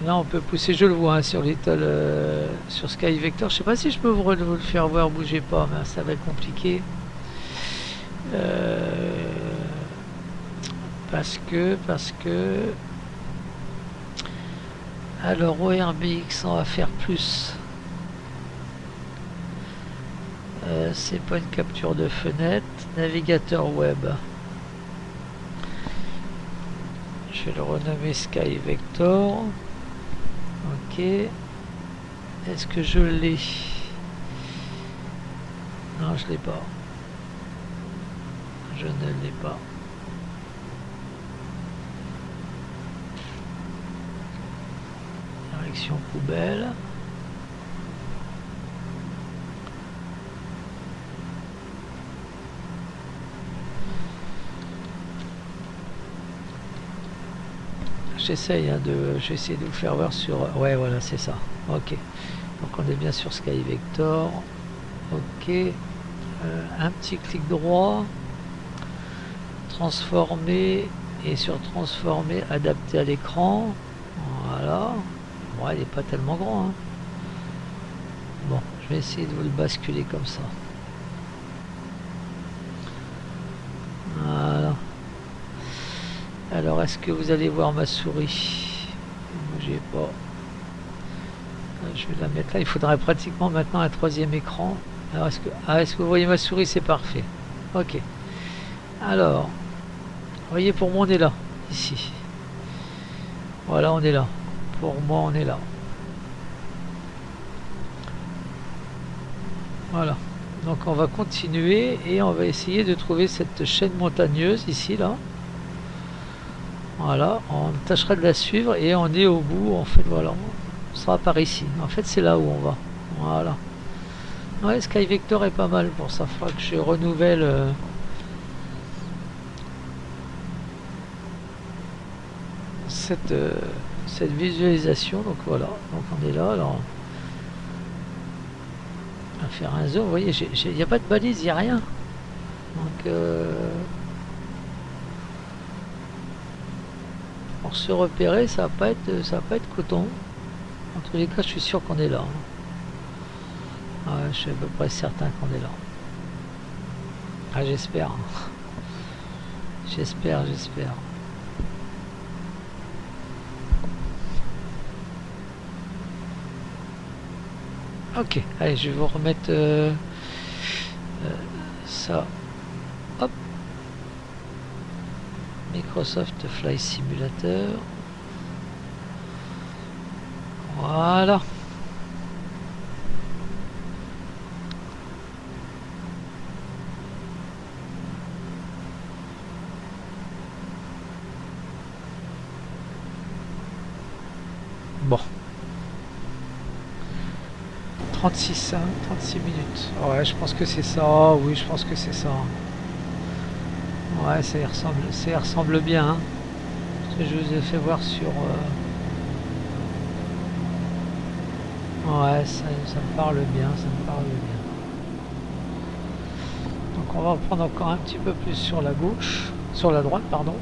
Là, on peut pousser, je le vois hein, sur Little, sur Sky Vector. Je sais pas si je peux vous le faire voir, bougez pas, mais ça va être compliqué. Parce que, alors ORBX, on va faire plus. C'est pas une capture de fenêtre. Navigateur web. Je vais le renommer Sky Vector. Ok. Est-ce que je l'ai? Non, je l'ai pas. Je ne l'ai pas. Direction poubelle. J'essaye hein, je vais essayer de vous faire voir sur... Ouais, voilà, c'est ça. Ok. Donc on est bien sur Sky Vector. Ok. Un petit clic droit. Transformer. Et sur transformer, adapter à l'écran. Voilà. Bon, il n'est pas tellement grand. Hein. Bon, je vais essayer de vous le basculer comme ça. Voilà. Alors, est-ce que vous allez voir ma souris? Ne bougez pas. Je vais la mettre là. Il faudrait pratiquement maintenant un troisième écran. Alors, est-ce que vous voyez ma souris? C'est parfait. Ok. Alors, vous voyez, pour moi, on est là. Ici. Voilà, on est là. Pour moi, on est là. Voilà. Donc, on va continuer et on va essayer de trouver cette chaîne montagneuse ici, là. Voilà, on tâchera de la suivre et on est au bout, en fait, voilà, on sera par ici. En fait, c'est là où on va. Voilà. Ouais, Sky Vector est pas mal pour ça. Il faudra que je renouvelle cette visualisation. Donc voilà, donc on est là. Alors, on va faire un zoom. Vous voyez, il n'y a pas de balise, il n'y a rien. Donc, pour se repérer, ça va pas être coton. En tous les cas, je suis sûr qu'on est là. Ouais, je suis à peu près certain qu'on est là. Ah, j'espère. J'espère. Ok, allez, je vais vous remettre ça. Hop. Microsoft Flight Simulator. Voilà. Bon. 36, hein, 36 minutes. Ouais, je pense que c'est ça. Oui, je pense que c'est ça. Ouais, ça y ressemble bien. Hein. Parce que je vous ai fait voir sur... Ouais, ça me parle bien, ça me parle bien. Donc on va prendre encore un petit peu plus sur la gauche, sur la droite, pardon.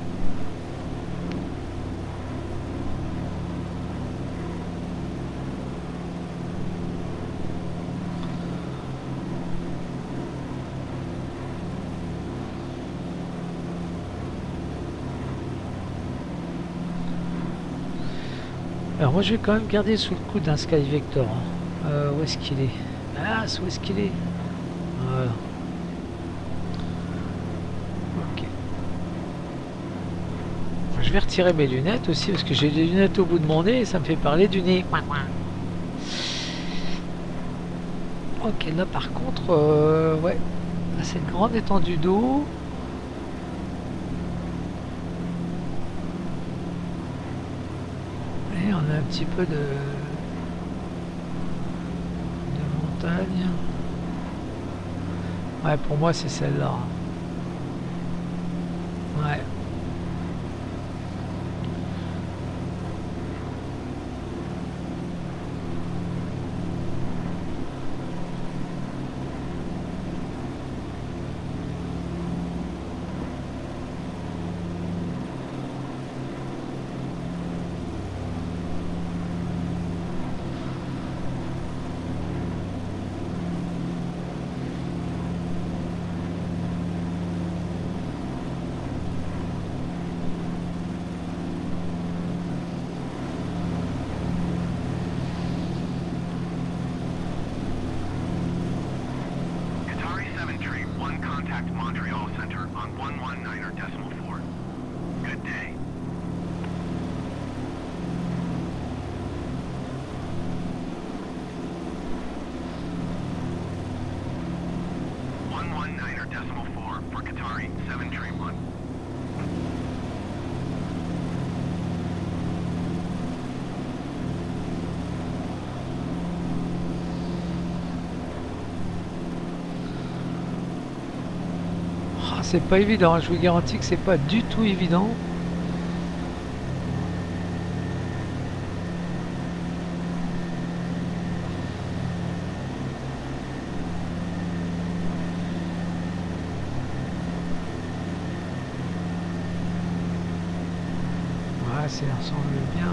Alors moi je vais quand même garder sous le coup d'un Sky Vector. Hein. Où est-ce qu'il est? Ah, où est-ce qu'il est? Voilà. Ok. Je vais retirer mes lunettes aussi parce que j'ai des lunettes au bout de mon nez et ça me fait parler du nez. Ok, là par contre, ouais, cette grande étendue d'eau. Et on a un petit peu de montagne. Ouais, pour moi c'est celle-là. Ouais. Qatari 7 tree, 1 contact Montreal Center on 119.4. Good day. for Qatari 7 tree 1. Ah, c'est pas évident, je vous garantis que c'est pas du tout évident. Ouais, ça ressemble bien.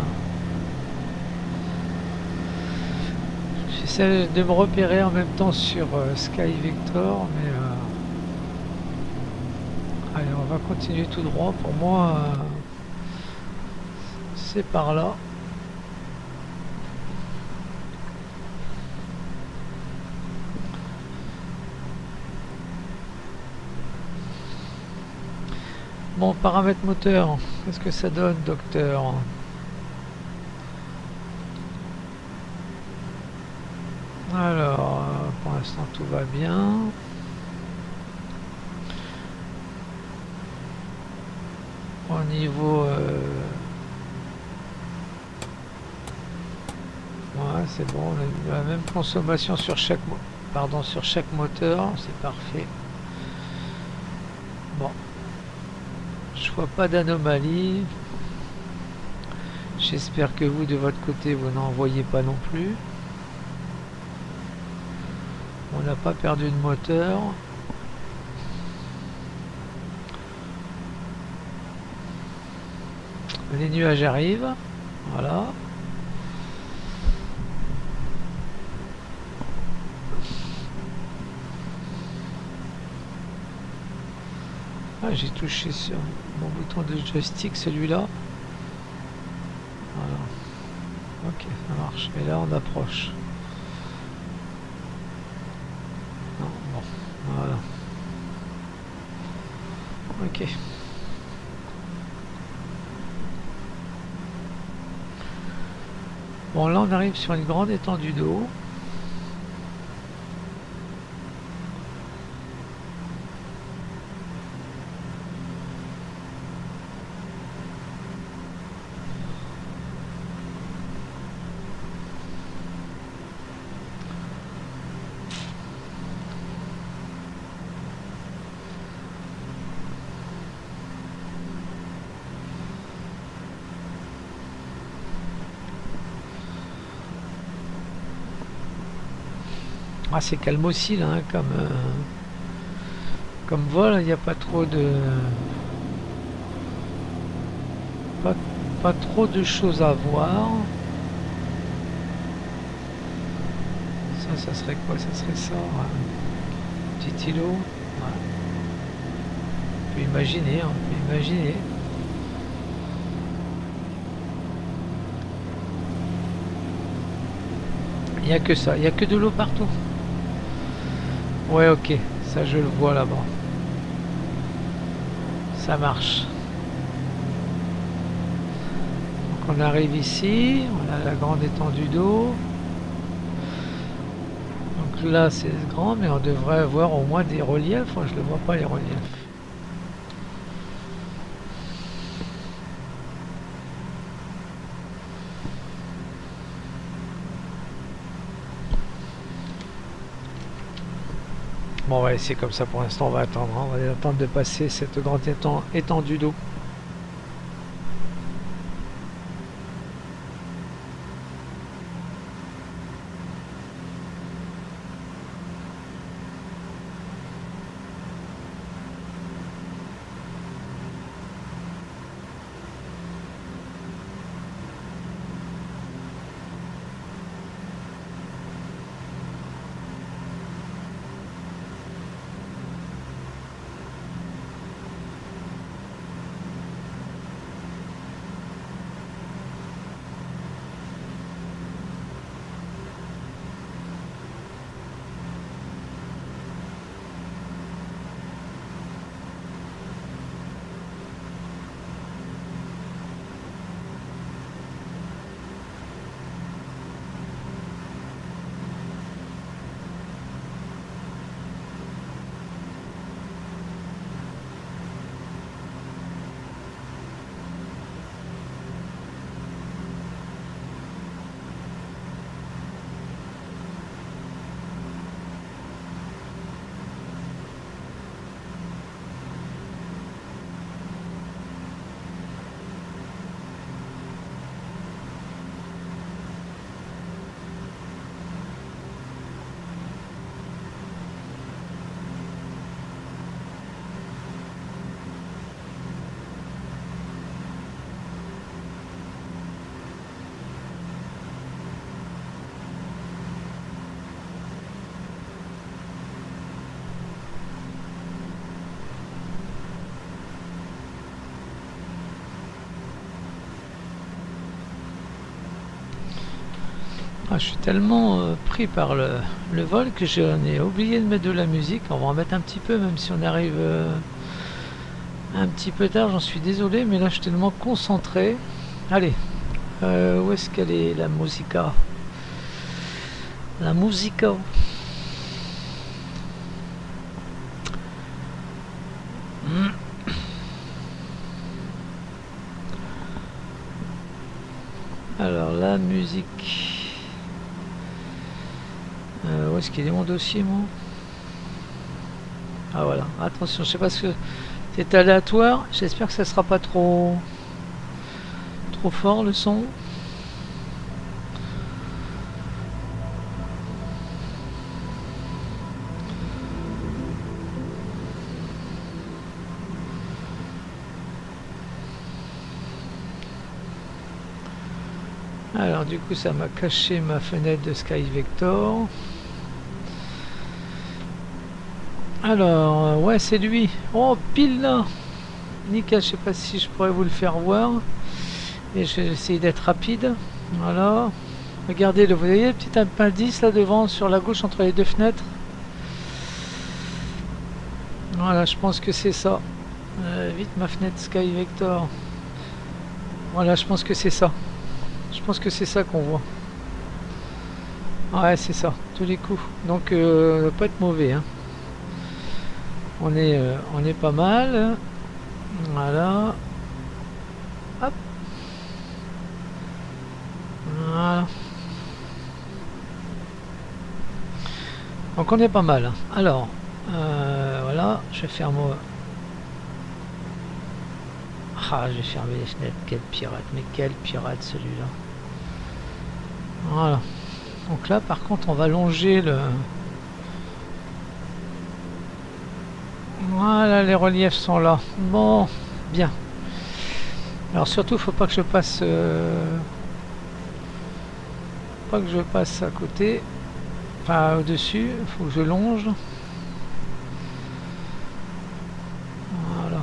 J'essaie de me repérer en même temps sur Sky Vector, mais allez, on va continuer tout droit. Pour moi, c'est par là. Bon, paramètres moteur, qu'est-ce que ça donne, docteur? Alors, pour l'instant, tout va bien. Au niveau... ouais, c'est bon, on a eu la même consommation sur chaque, sur chaque moteur, c'est parfait. Bon. Je vois pas d'anomalie. J'espère que vous, de votre côté, vous n'en voyez pas non plus. On n'a pas perdu de moteur. Les nuages arrivent. Voilà. Ah, j'ai touché sur mon bouton de joystick, celui-là. Voilà. Ok, ça marche. Et là, on approche. Bon, voilà. Ok. Bon, là on arrive sur une grande étendue d'eau. Ah, c'est calme aussi là, hein, comme vol, il n'y a pas trop de pas trop de choses à voir. Ça serait quoi? Ça serait ça, ouais. Petit îlot. Ouais. On peut imaginer, on peut imaginer. Il n'y a que ça, il n'y a que de l'eau partout. Ouais, ok, ça je le vois là-bas. Ça marche. Donc on arrive ici, on a la grande étendue d'eau. Donc là c'est grand, mais on devrait avoir au moins des reliefs. Enfin, je ne le vois pas les reliefs. Bon, on va essayer comme ça pour l'instant, on va attendre. Hein. On va attendre de passer cette grande étendue d'eau. Ah, je suis tellement pris par le vol que j'en ai oublié de mettre de la musique. On va en mettre un petit peu, même si on arrive un petit peu tard, j'en suis désolé, mais là je suis tellement concentré. Allez, où est-ce qu'elle est la musica? La musica. Alors la musique. Où est-ce qu'il est mon dossier, moi? Ah voilà, attention, je sais pas ce que c'est aléatoire. J'espère que ça sera pas trop fort le son. Alors du coup ça m'a caché ma fenêtre de Sky Vector. Alors ouais, c'est lui. Oh, pile là. Nickel, je sais pas si je pourrais vous le faire voir. Et je vais essayer d'être rapide. Voilà. Regardez, vous voyez le petit indice là devant sur la gauche entre les deux fenêtres. Voilà, je pense que c'est ça. Vite ma fenêtre Sky Vector. Voilà, je pense que c'est ça. Je pense que c'est ça qu'on voit. Ouais, c'est ça, tous les coups. Donc, ça va pas être mauvais. Hein. On est pas mal. Voilà. Hop. Voilà. Donc on est pas mal. Alors, voilà, je vais faire moi. Ah, je vais fermer les fenêtres. Quel pirate, mais quel pirate celui-là. Voilà. Donc là, par contre, on va longer le. Voilà, les reliefs sont là. Bon, bien. Alors surtout, faut pas que je passe. Pas que je passe à côté. Enfin, au-dessus. Faut que je longe. Voilà.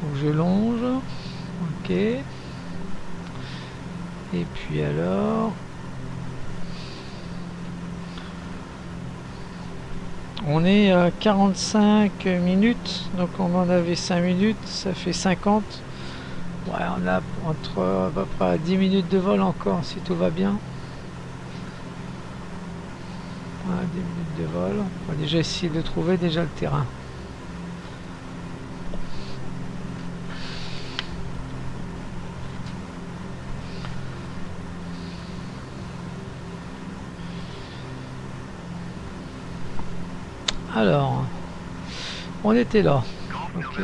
Faut que je longe. Ok. Et puis alors. On est à 45 minutes, donc on en avait 5 minutes, ça fait 50. Ouais, on a entre à peu près 10 minutes de vol encore, si tout va bien. Ouais, 10 minutes de vol. On va déjà essayer de trouver déjà le terrain. Alors, on était là. Ok.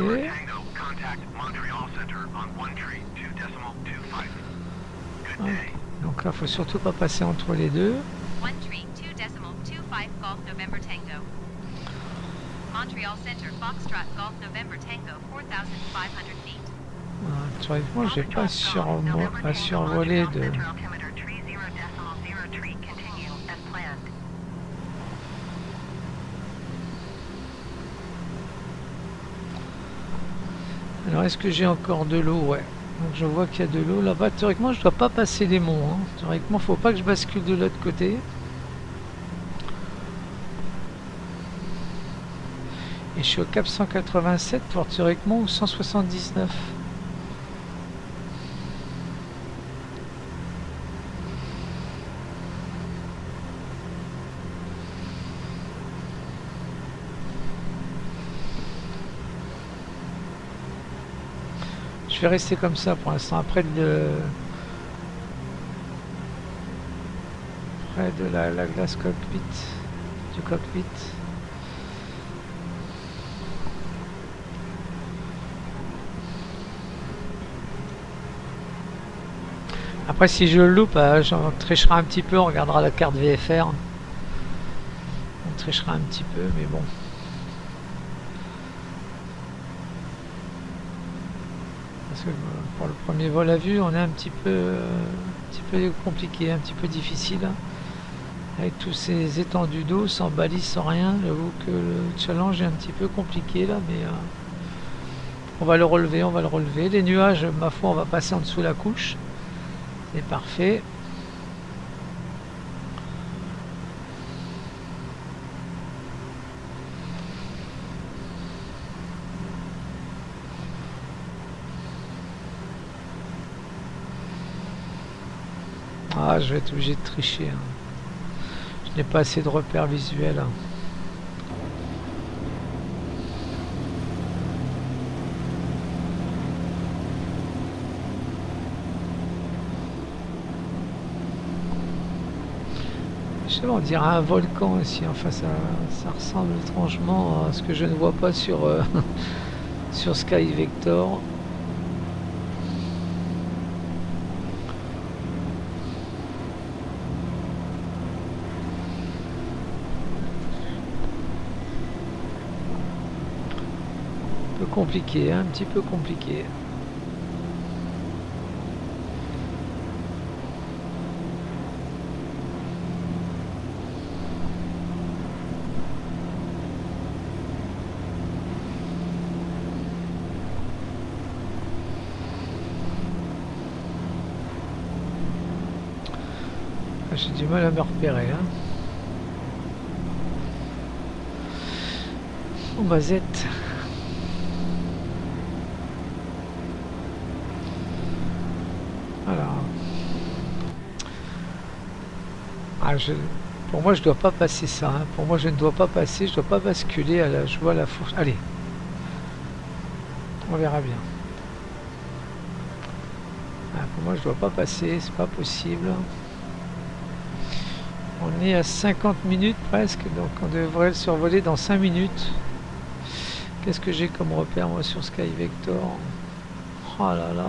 Donc là, faut surtout pas passer entre les deux. One tree, 2.25 Golf November Tango. Montreal Center, Foxtrot Golf November Tango, 4,500 feet. Théoriquement, j'ai pas à survoler de. Alors, est-ce que j'ai encore de l'eau? Ouais. Donc, je vois qu'il y a de l'eau là-bas. Théoriquement, je dois pas passer les monts. Hein. Théoriquement, faut pas que je bascule de l'autre côté. Et je suis au cap 187 pour théoriquement 179. Je vais rester comme ça pour l'instant. Après près de la glace cockpit, du cockpit. Après, si je le loupe, j'en tricherai un petit peu. On regardera la carte VFR. On trichera un petit peu, mais bon. Parce que pour le premier vol à vue, on est un petit peu compliqué, un petit peu difficile. Avec tous ces étendues d'eau, sans balise, sans rien. J'avoue que le challenge est un petit peu compliqué là, mais on va le relever, on va le relever. Les nuages, ma foi, on va passer en dessous la couche. C'est parfait. Ah, je vais être obligé de tricher. Hein. Je n'ai pas assez de repères visuels. Hein. Je sais pas, on dirait un volcan ici. Enfin, ça ressemble étrangement à ce que je ne vois pas sur, sur Sky Vector. Un peu compliqué, hein, un petit peu compliqué. J'ai du mal à me repérer. Hein. Oh, Mazette. Alors. Ah, pour moi, je dois pas passer ça. Hein. Pour moi, je ne dois pas passer. Je dois pas basculer. Je vois la fourche. Allez. On verra bien. Ah, pour moi, je dois pas passer. C'est pas possible. On est à 50 minutes presque. Donc, on devrait le survoler dans 5 minutes. Qu'est-ce que j'ai comme repère, moi, sur Sky Vector? Oh là là.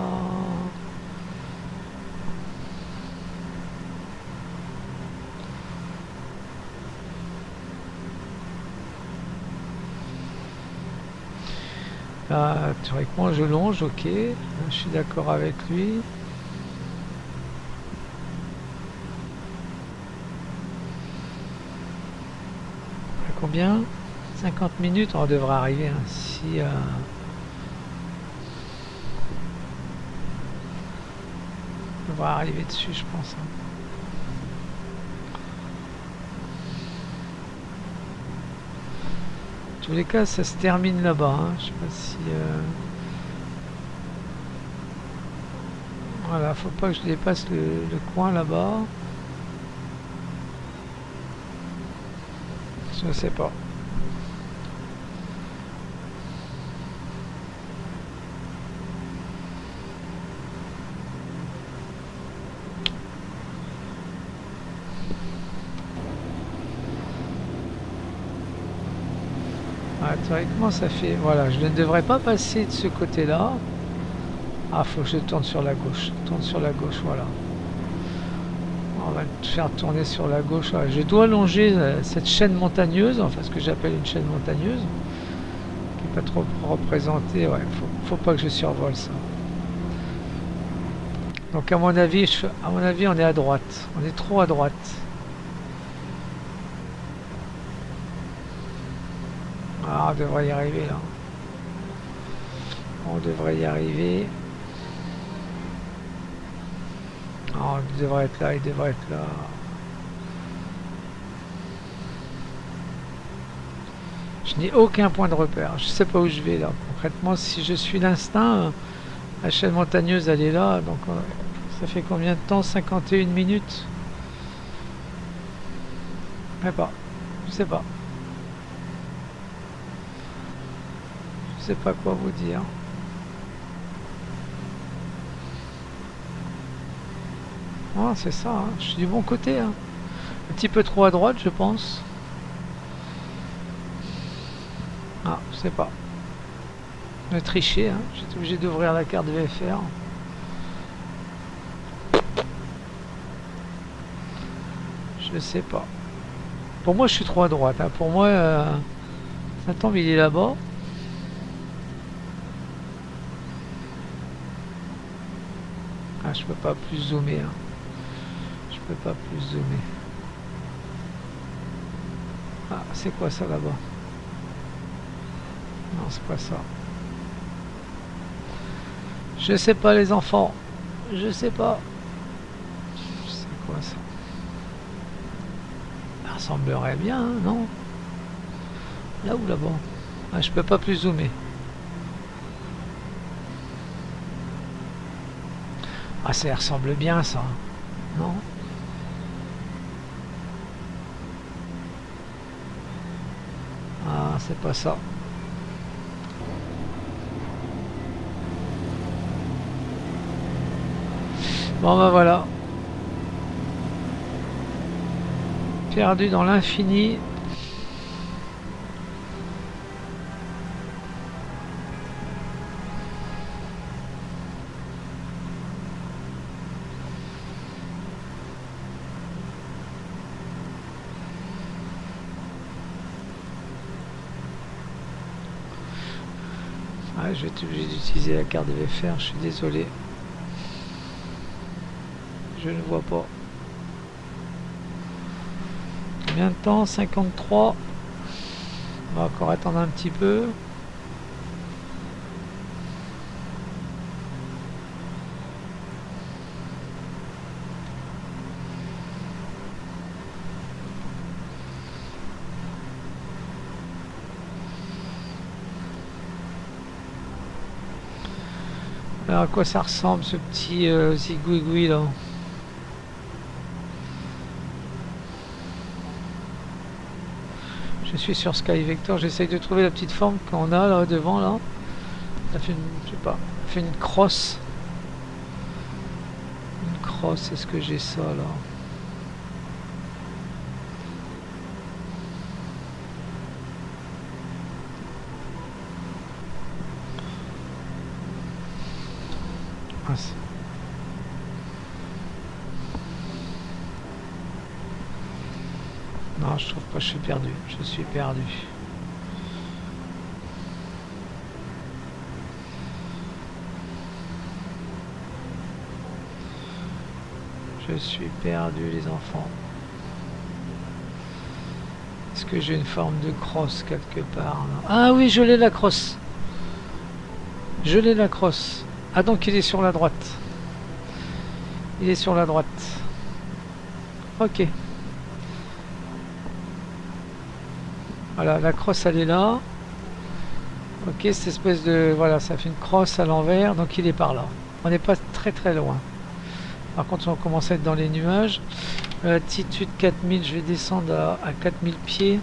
Théoriquement je longe, ok, je suis d'accord avec lui. À combien? 50 minutes, on devrait arriver. Hein, si on devrait arriver dessus, je pense. Hein. En tous les cas, ça se termine là-bas. Hein. Je sais pas si... Voilà, faut pas que je dépasse le coin là-bas. Je sais pas. Ah, théoriquement, ça fait... Voilà, je ne devrais pas passer de ce côté-là. Ah, faut que je tourne sur la gauche. Tourne sur la gauche, voilà. On va le faire tourner sur la gauche. Voilà. Je dois longer cette chaîne montagneuse, enfin ce que j'appelle une chaîne montagneuse, qui n'est pas trop représentée. Ouais, faut pas que je survole ça. Donc à mon avis, on est à droite. On est trop à droite. Ah, on devrait y arriver là. On devrait y arriver. Ah, il devrait être là, il devrait être là. Je n'ai aucun point de repère. Je sais pas où je vais là. Concrètement, si je suis l'instinct, la chaîne montagneuse elle est là. Donc ça fait combien de temps? 51 minutes? Je sais pas. Je sais pas. Je sais pas quoi vous dire. Ah, c'est ça, hein. Je suis du bon côté. Hein. Un petit peu trop à droite, je pense. Ah, je sais pas. Je vais tricher. Hein. J'étais obligé d'ouvrir la carte VFR. Je sais pas. Pour moi, je suis trop à droite. Hein. Pour moi, attends, mais il est là-bas. Ah, je peux pas plus zoomer. Hein. Je peux pas plus zoomer. Ah, c'est quoi ça là-bas? Non, c'est pas ça. Je sais pas les enfants. Je sais pas. C'est quoi ça? Ça ressemblerait bien, hein, non? Là ou là-bas? Ah, je peux pas plus zoomer. Ah, ça ressemble bien ça. Non? Ah, c'est pas ça. Bon ben voilà. Perdu dans l'infini. Ah, je vais être obligé d'utiliser la carte de VFR, je suis désolé. Je ne vois pas. Combien de temps? 53. On va encore attendre un petit peu. Alors à quoi ça ressemble ce petit zigouigoui là? Je suis sur Sky Vector, j'essaye de trouver la petite forme qu'on a là devant là. Ça fait une, je sais pas, ça fait une crosse. Une crosse, est-ce que j'ai ça là? Ah, non, je trouve pas, je suis perdu. Je suis perdu. Je suis perdu, les enfants. Est-ce que j'ai une forme de crosse quelque part là? Ah oui, je l'ai la crosse. Je l'ai la crosse. Ah donc il est sur la droite. Il est sur la droite. Ok. Voilà, la crosse elle est là. Ok, cette espèce de... Voilà, ça fait une crosse à l'envers, donc il est par là. On n'est pas très très loin. Par contre, on commence à être dans les nuages. Altitude 4000, je vais descendre à 4000 pieds.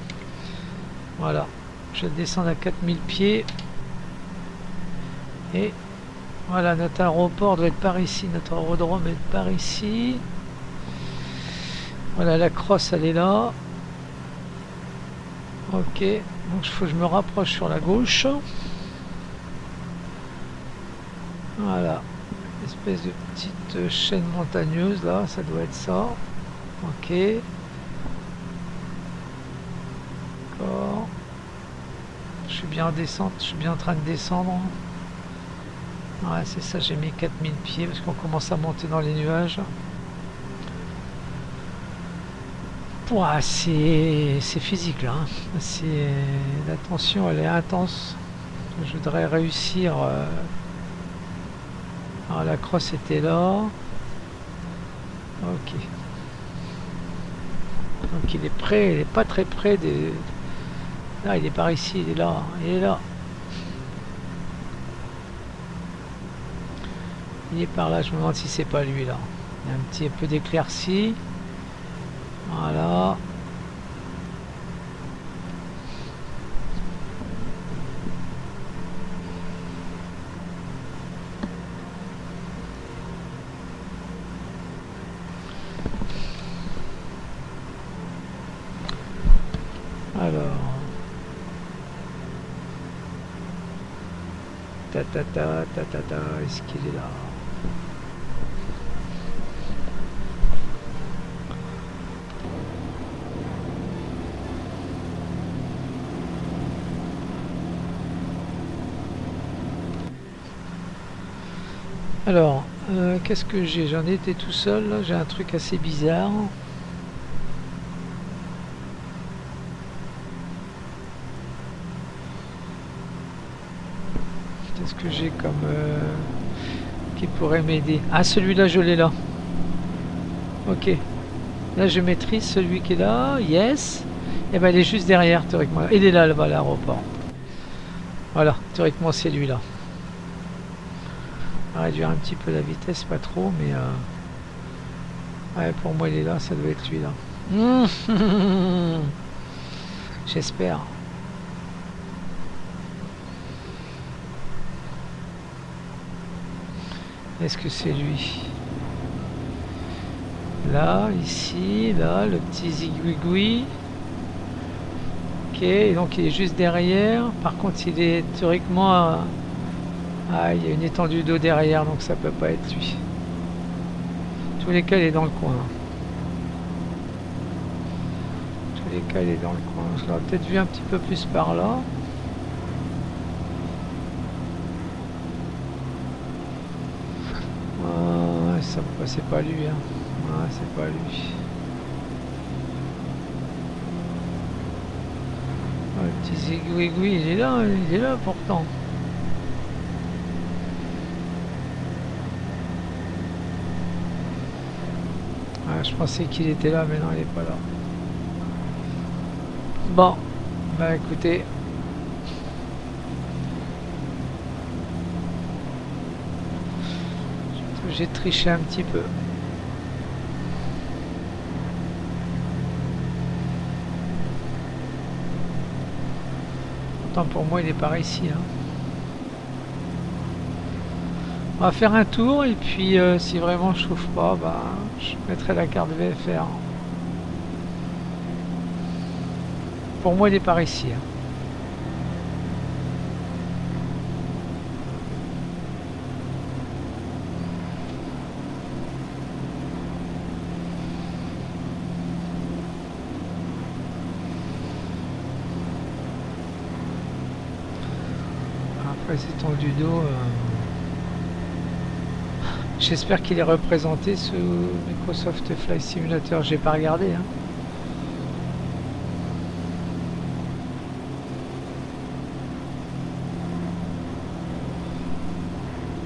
Voilà, je vais descendre à 4000 pieds. Et voilà, notre aéroport doit être par ici. Notre aérodrome est par ici. Voilà, la crosse elle est là. Ok, donc il faut que je me rapproche sur la gauche. Voilà, espèce de petite chaîne montagneuse là, ça doit être ça. Ok. D'accord. Je suis bien en descente, je suis bien en train de descendre. Ouais, c'est ça, j'ai mis 4000 pieds parce qu'on commence à monter dans les nuages. Ouah, c'est physique là, hein. La tension elle est intense. Je voudrais réussir. Alors la crosse était là. Ok. Donc il est près, il est pas très près des. Là il est par ici, il est là, il est là. Il est par là, je me demande si c'est pas lui là. Il y a un petit peu d'éclaircie. Voilà. Alors. Est-ce qu'il est là? Alors, qu'est-ce que j'ai? J'en ai été tout seul, là. J'ai un truc assez bizarre. Qu'est-ce que j'ai comme... qui pourrait m'aider? Ah, celui-là, je l'ai là. Ok. Là, je maîtrise celui qui est là. Yes. Et ben, il est juste derrière, théoriquement. Il est là, là-bas, à l'aéroport. Voilà, théoriquement, c'est lui, là. On va réduire un petit peu la vitesse, pas trop, mais... Ouais, pour moi, il est là, ça doit être lui, là. J'espère. Est-ce que c'est lui? Là, ici, là, le petit zigouigoui. Ok, donc il est juste derrière. Par contre, il est théoriquement... Ah, il y a une étendue d'eau derrière, donc ça peut pas être lui. Tous les cas, il est dans le coin. Tous les cas, il est dans le coin. Je l'aurais peut-être vu un petit peu plus par là. Ça, c'est pas lui, hein. Ouais, c'est pas lui. Ouais, le petit zigouigoui, il est là pourtant. Ouais, je pensais qu'il était là, mais non, il est pas là. Bon, bah écoutez. J'ai triché un petit peu. Pourtant pour moi il est par ici. Hein. On va faire un tour et puis si vraiment je trouve pas, bah, je mettrai la carte VFR. Pour moi il est par ici. Hein. Après c'est tendu d'eau. J'espère qu'il est représenté sous Microsoft Flight Simulator. J'ai pas regardé. Hein.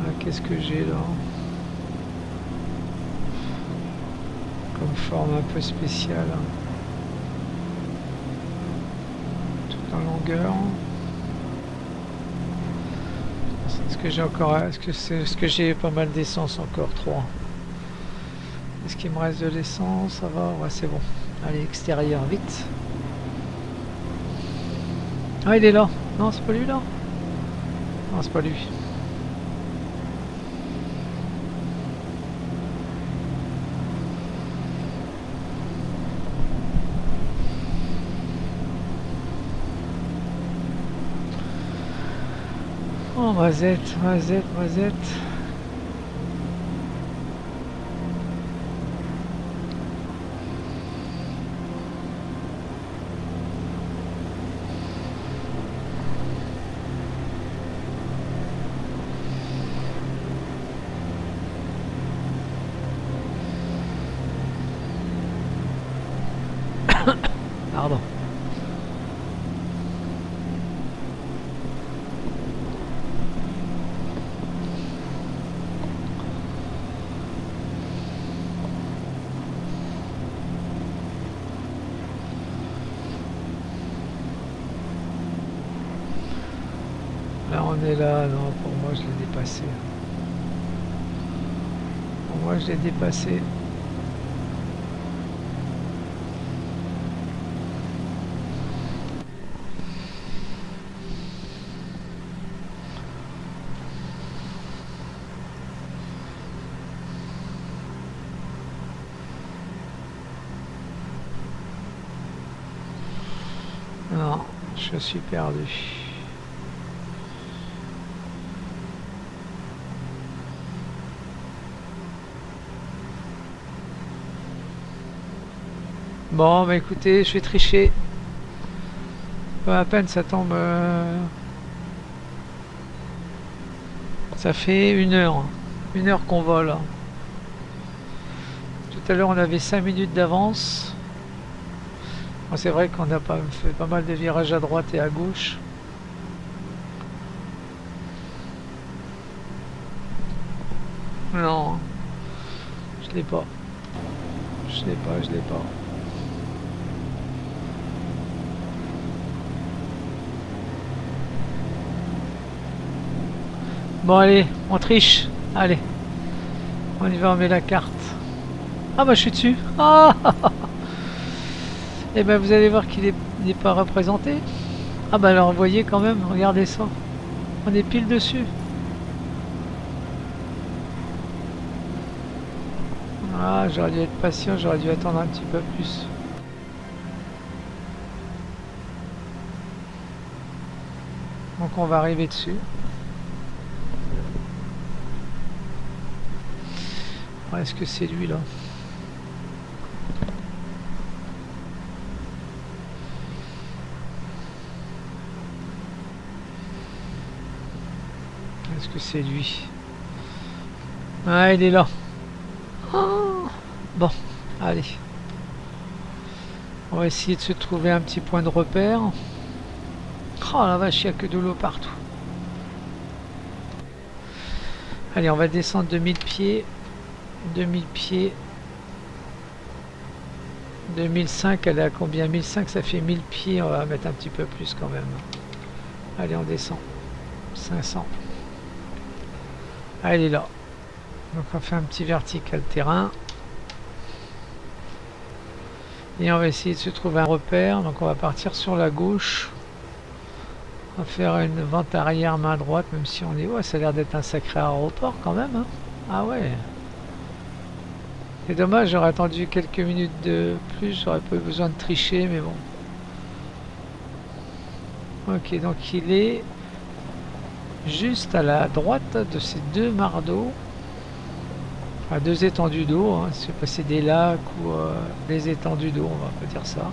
Ah, qu'est-ce que j'ai là? Comme forme un peu spéciale. Tout en longueur. Est-ce que j'ai encore... Est-ce que j'ai pas mal d'essence encore? 3. Est-ce qu'il me reste de l'essence? Ça va? Ouais, c'est bon. Allez, extérieur, vite. Ah, il est là. Non, c'est pas lui là. Non, c'est pas lui. Oh, Mazette, Mazette, Mazette. Pardon. Là on est là, non, pour moi je l'ai dépassé. Pour moi je l'ai dépassé. Non, je suis perdu. Bon, bah écoutez, je vais tricher. Pas à peine, ça tombe... Ça fait 1 heure. 1 heure qu'on vole. Tout à l'heure, on avait 5 minutes d'avance. Bon, c'est vrai qu'on a fait pas mal de virages à droite et à gauche. Non, je l'ai pas. Je l'ai pas, je l'ai pas. Bon allez, on triche. Allez. On y va, on met la carte. Ah bah je suis dessus. Ah et ben vous allez voir qu'il n'est pas représenté. Ah bah alors vous voyez quand même, regardez ça. On est pile dessus. Ah, j'aurais dû être patient, j'aurais dû attendre un petit peu plus. Donc on va arriver dessus. Est-ce que c'est lui là? Est-ce que c'est lui? Ah, il est là. Oh, bon, allez. On va essayer de se trouver un petit point de repère. Oh la vache, il n'y a que de l'eau partout. Allez, on va descendre de 1000 pieds. 2000 pieds. 2005, elle est à combien? 1005, ça fait 1000 pieds. On va mettre un petit peu plus quand même. Allez, on descend. 500. Ah, elle est là. Donc on fait un petit vertical terrain. Et on va essayer de se trouver un repère. Donc on va partir sur la gauche. On va faire une vente arrière main droite, même si on est... Ouais, ça a l'air d'être un sacré aéroport quand même. Hein. Ah ouais. C'est dommage, j'aurais attendu quelques minutes de plus. J'aurais pas eu besoin de tricher, mais bon. Ok, donc il est juste à la droite de ces deux mares d'eau. Enfin, deux étendues d'eau. Hein. C'est passé des lacs ou des étendues d'eau, on va pas dire ça.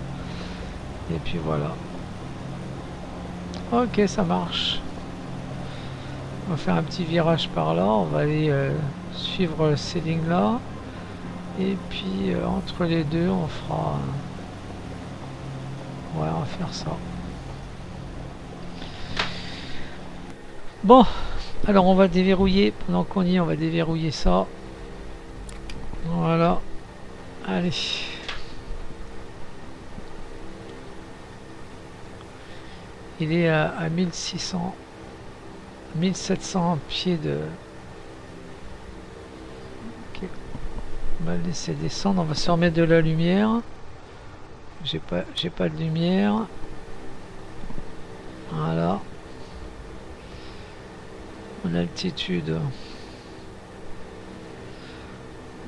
Et puis voilà. Ok, ça marche. On va faire un petit virage par là. On va aller suivre ces lignes là. Et puis entre les deux, on fera... Ouais, on va faire ça. Bon, alors on va déverrouiller. Pendant qu'on y est, on va déverrouiller ça. Voilà. Allez. Il est à 1600... 1700 pieds de... Ok. On va le laisser descendre. On va se remettre de la lumière. J'ai pas de lumière. Voilà. En altitude.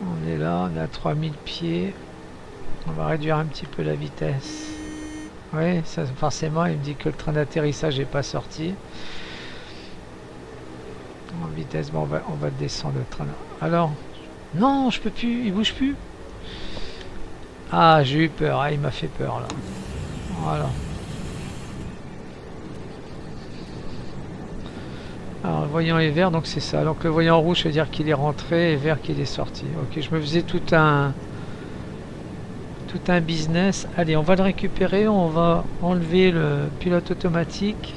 On est là, on est à 3000 pieds. On va réduire un petit peu la vitesse. Oui, ça, forcément, il me dit que le train d'atterrissage n'est pas sorti. En vitesse, bon, on va descendre le train. Alors, non, je peux plus, il bouge plus. Ah, j'ai eu peur, ah, il m'a fait peur là. Voilà. Alors, le voyant est vert, donc c'est ça. Donc le voyant rouge, ça veut dire qu'il est rentré et vert qu'il est sorti. Ok, je me faisais tout un business. Allez, on va le récupérer, on va enlever le pilote automatique.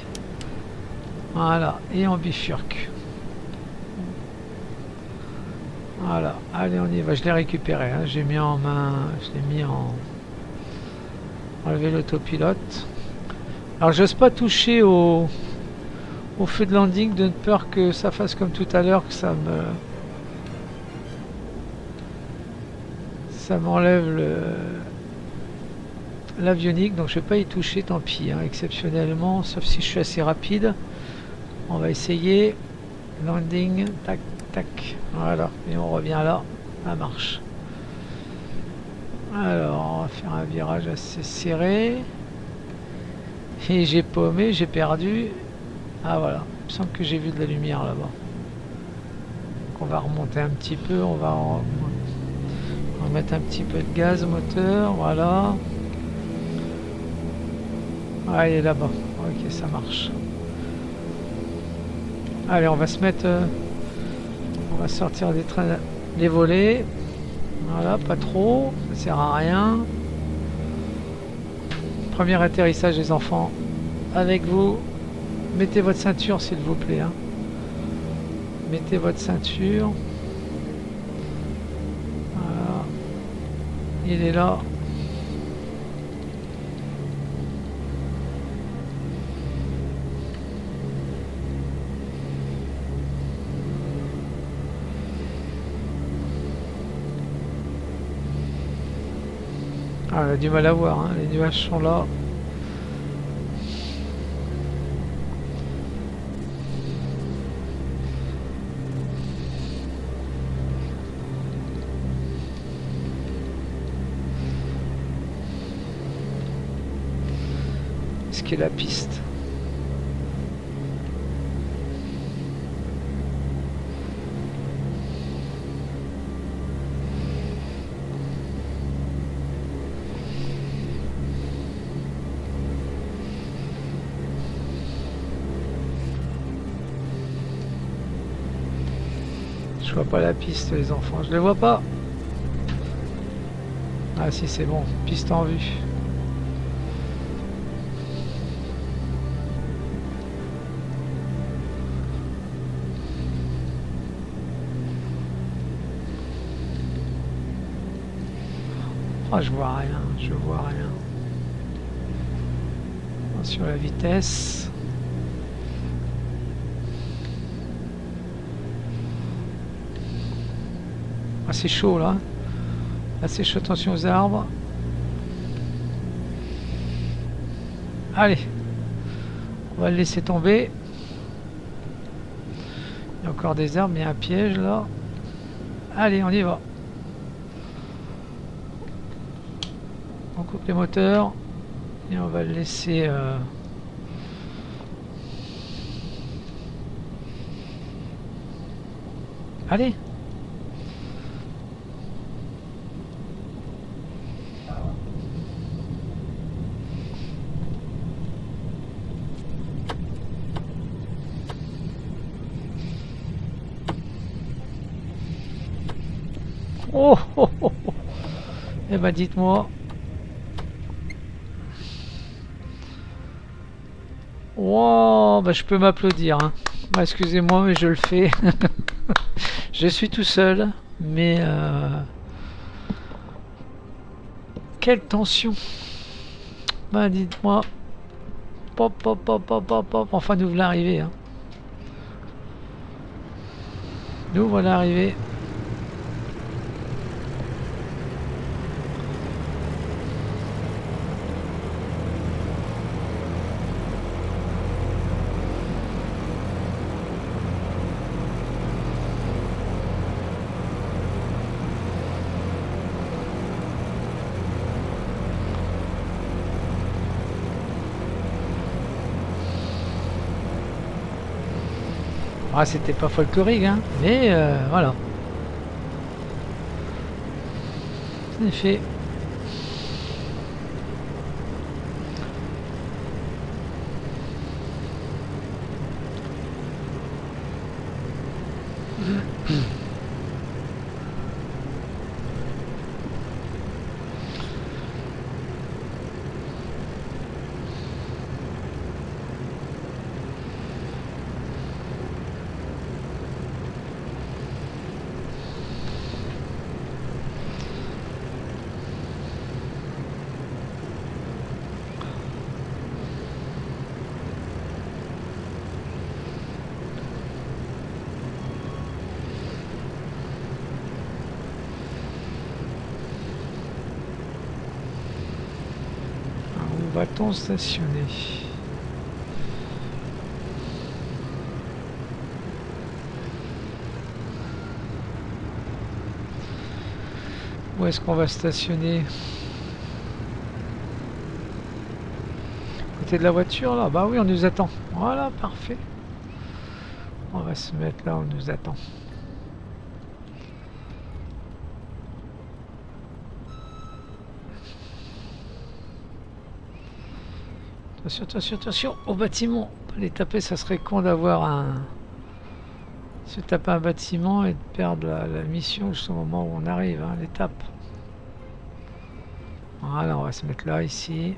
Voilà, et on bifurque. Voilà, allez, on y va. Je l'ai récupéré, hein. J'ai mis en main, je l'ai mis en... Enlever l'autopilote. Alors, j'ose pas toucher au feu de landing de peur que ça fasse comme tout à l'heure, que ça m'enlève l'avionique, donc je vais pas y toucher, tant pis, hein, exceptionnellement, sauf si je suis assez rapide. On va essayer. Landing, tac, tac, voilà, et on revient là, ça marche. Alors, on va faire un virage assez serré. Et j'ai paumé, j'ai perdu. Ah voilà, il me semble que j'ai vu de la lumière là-bas. Donc on va remonter un petit peu, on va mettre un petit peu de gaz au moteur, voilà. Ah, il est là-bas, ok, ça marche. Allez, on va se mettre... on va sortir des trains, les volets. Voilà, pas trop, ça sert à rien. Premier atterrissage des enfants avec vous. Mettez votre ceinture s'il vous plaît. Hein. Mettez votre ceinture. Voilà. Il est là. Ah, on a du mal à voir, hein. Les nuages sont là. Ce qui est la piste. Je vois pas la piste, les enfants, je les vois pas. Ah si, c'est bon, piste en vue. Ah, je vois rien, je vois rien. Sur la vitesse. c'est chaud là. Là c'est chaud, attention aux arbres. Allez, on va le laisser tomber. Il y a encore des arbres, il y a un piège là. Allez, on y va. On coupe les moteurs et on va le laisser allez. Oh, oh, oh, oh. Eh ben dites-moi. Wow, bah, je peux m'applaudir. Hein. Bah, excusez-moi, mais je le fais. Je suis tout seul, mais quelle tension. Bah, dites-moi. Pop, pop, pop, pop, pop, pop. Enfin, nous voilà arrivés. Hein. Nous voilà arrivés. Ah, c'était pas folklorique, hein, mais voilà. En effet. Où va-t-on stationner? Où est-ce qu'on va stationner? Côté de la voiture là? Bah oui, on nous attend. Voilà, parfait. On va se mettre là où on nous attend. Attention, attention, attention au bâtiment. Les taper, ça serait con d'avoir un... se taper un bâtiment et de perdre la mission jusqu'au moment où on arrive, hein, l'étape. Voilà, on va se mettre là, ici.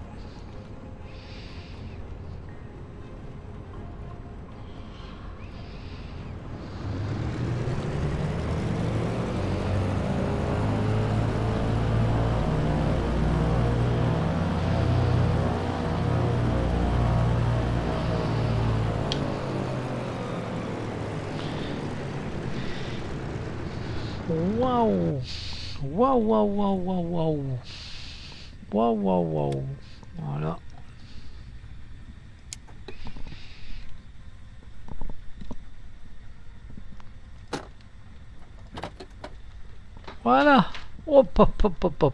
Waouh! Waouh, waouh, waouh, waouh, waouh! Waouh, waouh, waouh! Voilà. Voilà! Hop, hop, hop, hop, hop!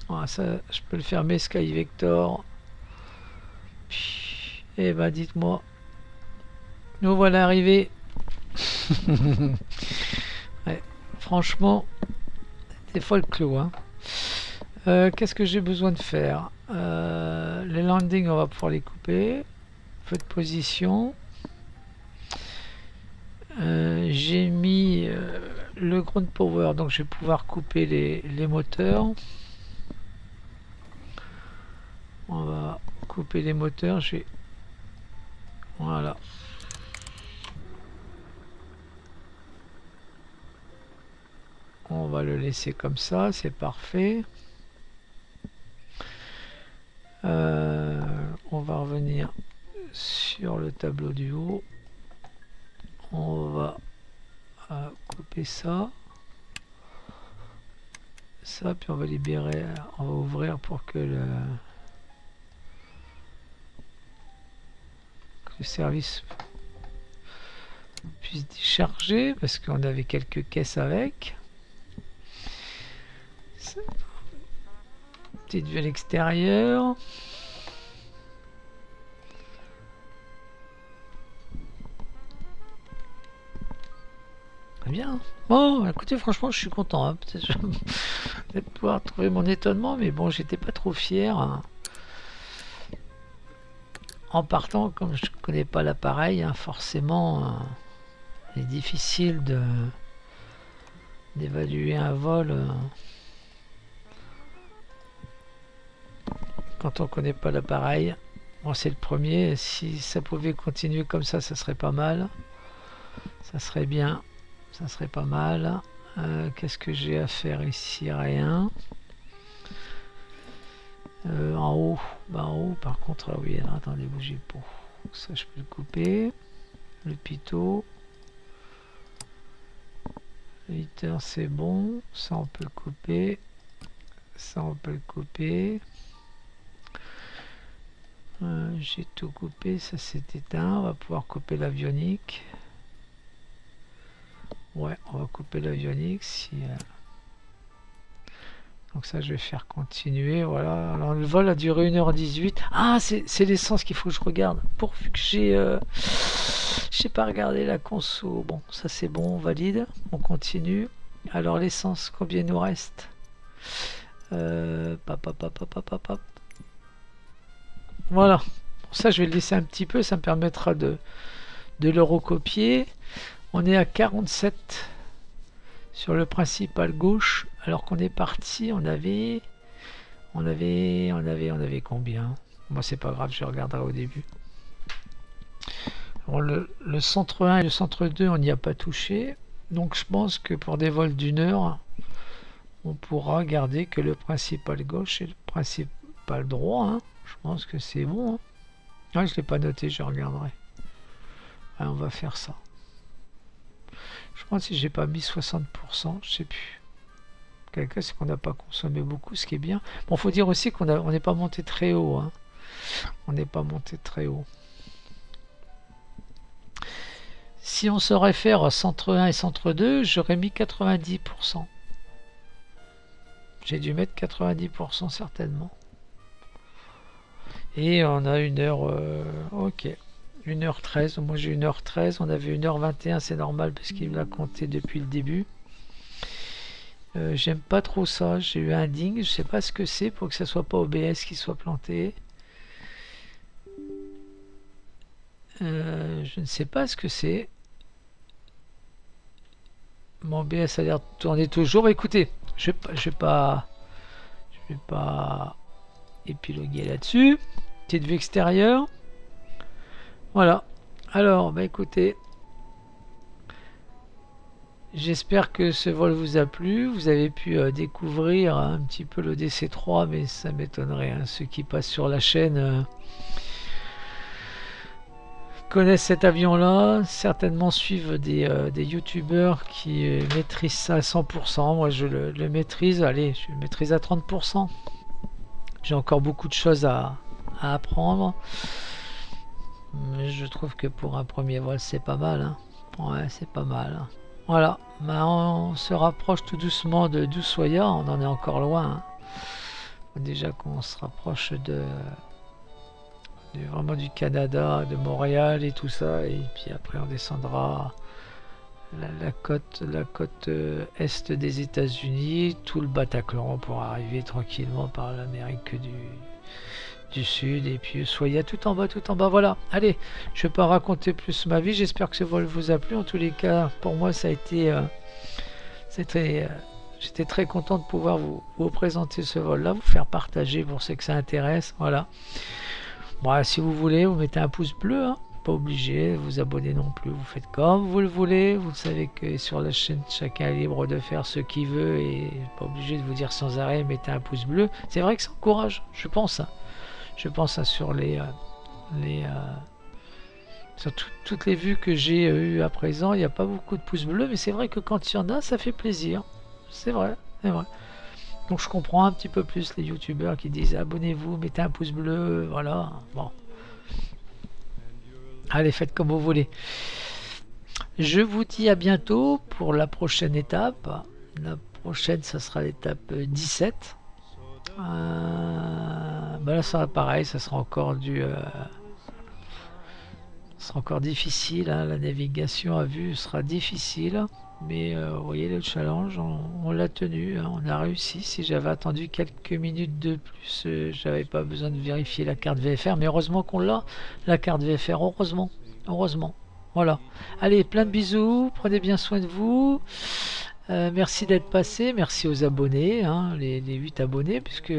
Ah, ça, je peux le fermer, Sky Vector. Et bah, dites-moi. Nous voilà arrivés. Ouais, franchement, c'est folklore. Hein. Qu'est-ce que j'ai besoin de faire? Les landings, on va pouvoir les couper. Feu de position. J'ai mis le ground power, donc je vais pouvoir couper les moteurs. On va couper les moteurs. Voilà. On va le laisser comme ça, c'est parfait. On va revenir sur le tableau du haut. On va couper ça. Ça, puis on va libérer, on va ouvrir pour que le service puisse décharger, parce qu'on avait quelques caisses avec. Petite vue à l'extérieur. Très bien. Bon, écoutez, franchement, je suis content. Hein. Peut-être je vais peut-être pouvoir trouver mon étonnement, mais bon, j'étais pas trop fier. Hein. En partant, comme je connais pas l'appareil, hein, forcément, il est difficile d'évaluer un vol quand on connaît pas l'appareil. Bon, c'est le premier. Si ça pouvait continuer comme ça serait pas mal. Ça serait bien. Ça serait pas mal. Qu'est-ce que j'ai à faire ici? Rien. En haut, en haut par contre, ah oui, alors attendez, bougez pas. Ça je peux le couper. Le pitot. 8 heures c'est bon. Ça on peut le couper. Ça on peut le couper. J'ai tout coupé, ça s'est éteint. On va pouvoir couper l'avionique. Ouais, on va couper l'avionique si. Donc ça je vais faire continuer, voilà. Alors le vol a duré 1h18. Ah, c'est l'essence qu'il faut que je regarde. Pourvu que j'ai pas regardé la conso. Bon, ça c'est bon, on valide. On continue. Alors l'essence, combien il nous reste? Voilà. Bon, ça je vais le laisser un petit peu, ça me permettra de le recopier. On est à 47 sur le principal gauche, alors qu'on est parti, on avait combien? Moi c'est pas grave, je regarderai au début. Bon, le centre 1 et le centre 2 on n'y a pas touché, donc je pense que pour des vols d'une heure on pourra garder que le principal gauche et le principal droit, hein. Je pense que c'est bon, hein. Ouais, je l'ai pas noté, je regarderai. Ouais, on va faire ça. Je pense que si j'ai pas mis 60%, je sais plus. Quelque chose, c'est qu'on n'a pas consommé beaucoup, ce qui est bien. Bon, faut dire aussi qu'on n'est pas monté très haut. Hein. On n'est pas monté très haut. Si on se réfère à centre 1 et centre 2, j'aurais mis 90%. J'ai dû mettre 90% certainement. Et on a 1h... ok. 1h13, moi j'ai 1h13, on avait 1h21, c'est normal parce qu'il l'a compté depuis le début. J'aime pas trop ça, j'ai eu un ding, je sais pas ce que c'est pour que ça soit pas OBS qui soit planté. Je ne sais pas ce que c'est. Mon OBS a l'air de tourner toujours. Écoutez, je vais pas épiloguer là-dessus. Petite vue extérieure. Voilà. Alors, bah écoutez, j'espère que ce vol vous a plu. Vous avez pu découvrir un petit peu le DC-3, mais ça m'étonnerait. Hein. Ceux qui passent sur la chaîne connaissent cet avion-là. Certainement suivent des youtubeurs qui maîtrisent ça à 100%. Moi, je le maîtrise. Allez, je le maîtrise à 30%. J'ai encore beaucoup de choses à apprendre. Mais je trouve que pour un premier vol c'est pas mal, hein. Ouais, c'est pas mal, hein. Voilà, bah, on se rapproche tout doucement de d'Ushuaïa, on en est encore loin, hein. Déjà qu'on se rapproche vraiment du Canada, de Montréal et tout ça, et puis après on descendra la côte est des États-Unis, tout le Bataclan pour arriver tranquillement par l'Amérique du Sud, et puis soyez tout en bas, voilà. Allez, je vais pas raconter plus ma vie, j'espère que ce vol vous a plu. En tous les cas, pour moi ça a été j'étais très content de pouvoir vous présenter ce vol là, vous faire partager pour ceux que ça intéresse. Voilà, bon, si vous voulez vous mettez un pouce bleu, hein. Pas obligé de vous abonner non plus, vous faites comme vous le voulez. Vous savez que sur la chaîne chacun est libre de faire ce qu'il veut, et pas obligé de vous dire sans arrêt mettez un pouce bleu. C'est vrai que ça encourage, je pense, hein. Je pense sur Sur toutes les vues que j'ai eues à présent, il n'y a pas beaucoup de pouces bleus, mais c'est vrai que quand il y en a, ça fait plaisir. C'est vrai, c'est vrai. Donc je comprends un petit peu plus les youtubeurs qui disent abonnez-vous, mettez un pouce bleu, voilà. Bon. Allez, faites comme vous voulez. Je vous dis à bientôt pour la prochaine étape. La prochaine, ça sera l'étape 17. Bah là, ça sera pareil, ça sera encore ce sera encore difficile, hein. La navigation à vue sera difficile, mais vous voyez le challenge, on l'a tenu, hein. On a réussi. Si j'avais attendu quelques minutes de plus, j'avais pas besoin de vérifier la carte VFR, mais heureusement qu'on l'a, la carte VFR, heureusement. Voilà. Allez, plein de bisous, prenez bien soin de vous. Merci d'être passé, merci aux abonnés, hein, les 8 abonnés, puisque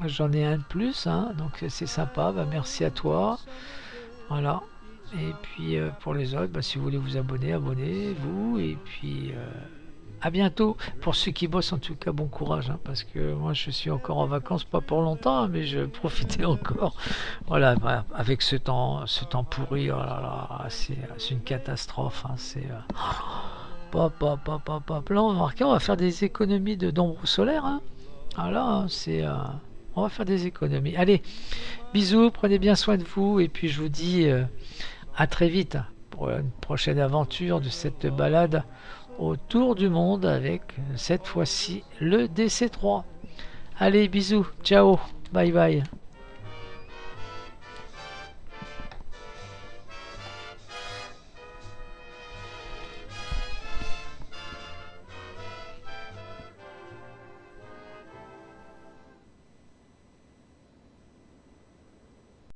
j'en ai un de plus, hein, donc c'est sympa. Bah, merci à toi. Voilà. Et puis pour les autres, bah, si vous voulez vous abonner, abonnez-vous. Et puis à bientôt. Pour ceux qui bossent, en tout cas, bon courage, hein, parce que moi je suis encore en vacances, pas pour longtemps, hein, mais je profitais encore. Voilà, bah, avec ce temps pourri, oh là là, c'est une catastrophe. Hein, c'est là, on va faire des économies d'ombre solaire. Hein. Voilà, on va faire des économies. Allez, bisous, prenez bien soin de vous, et puis je vous dis à très vite pour une prochaine aventure de cette balade autour du monde avec cette fois-ci le DC3. Allez, bisous, ciao, bye bye.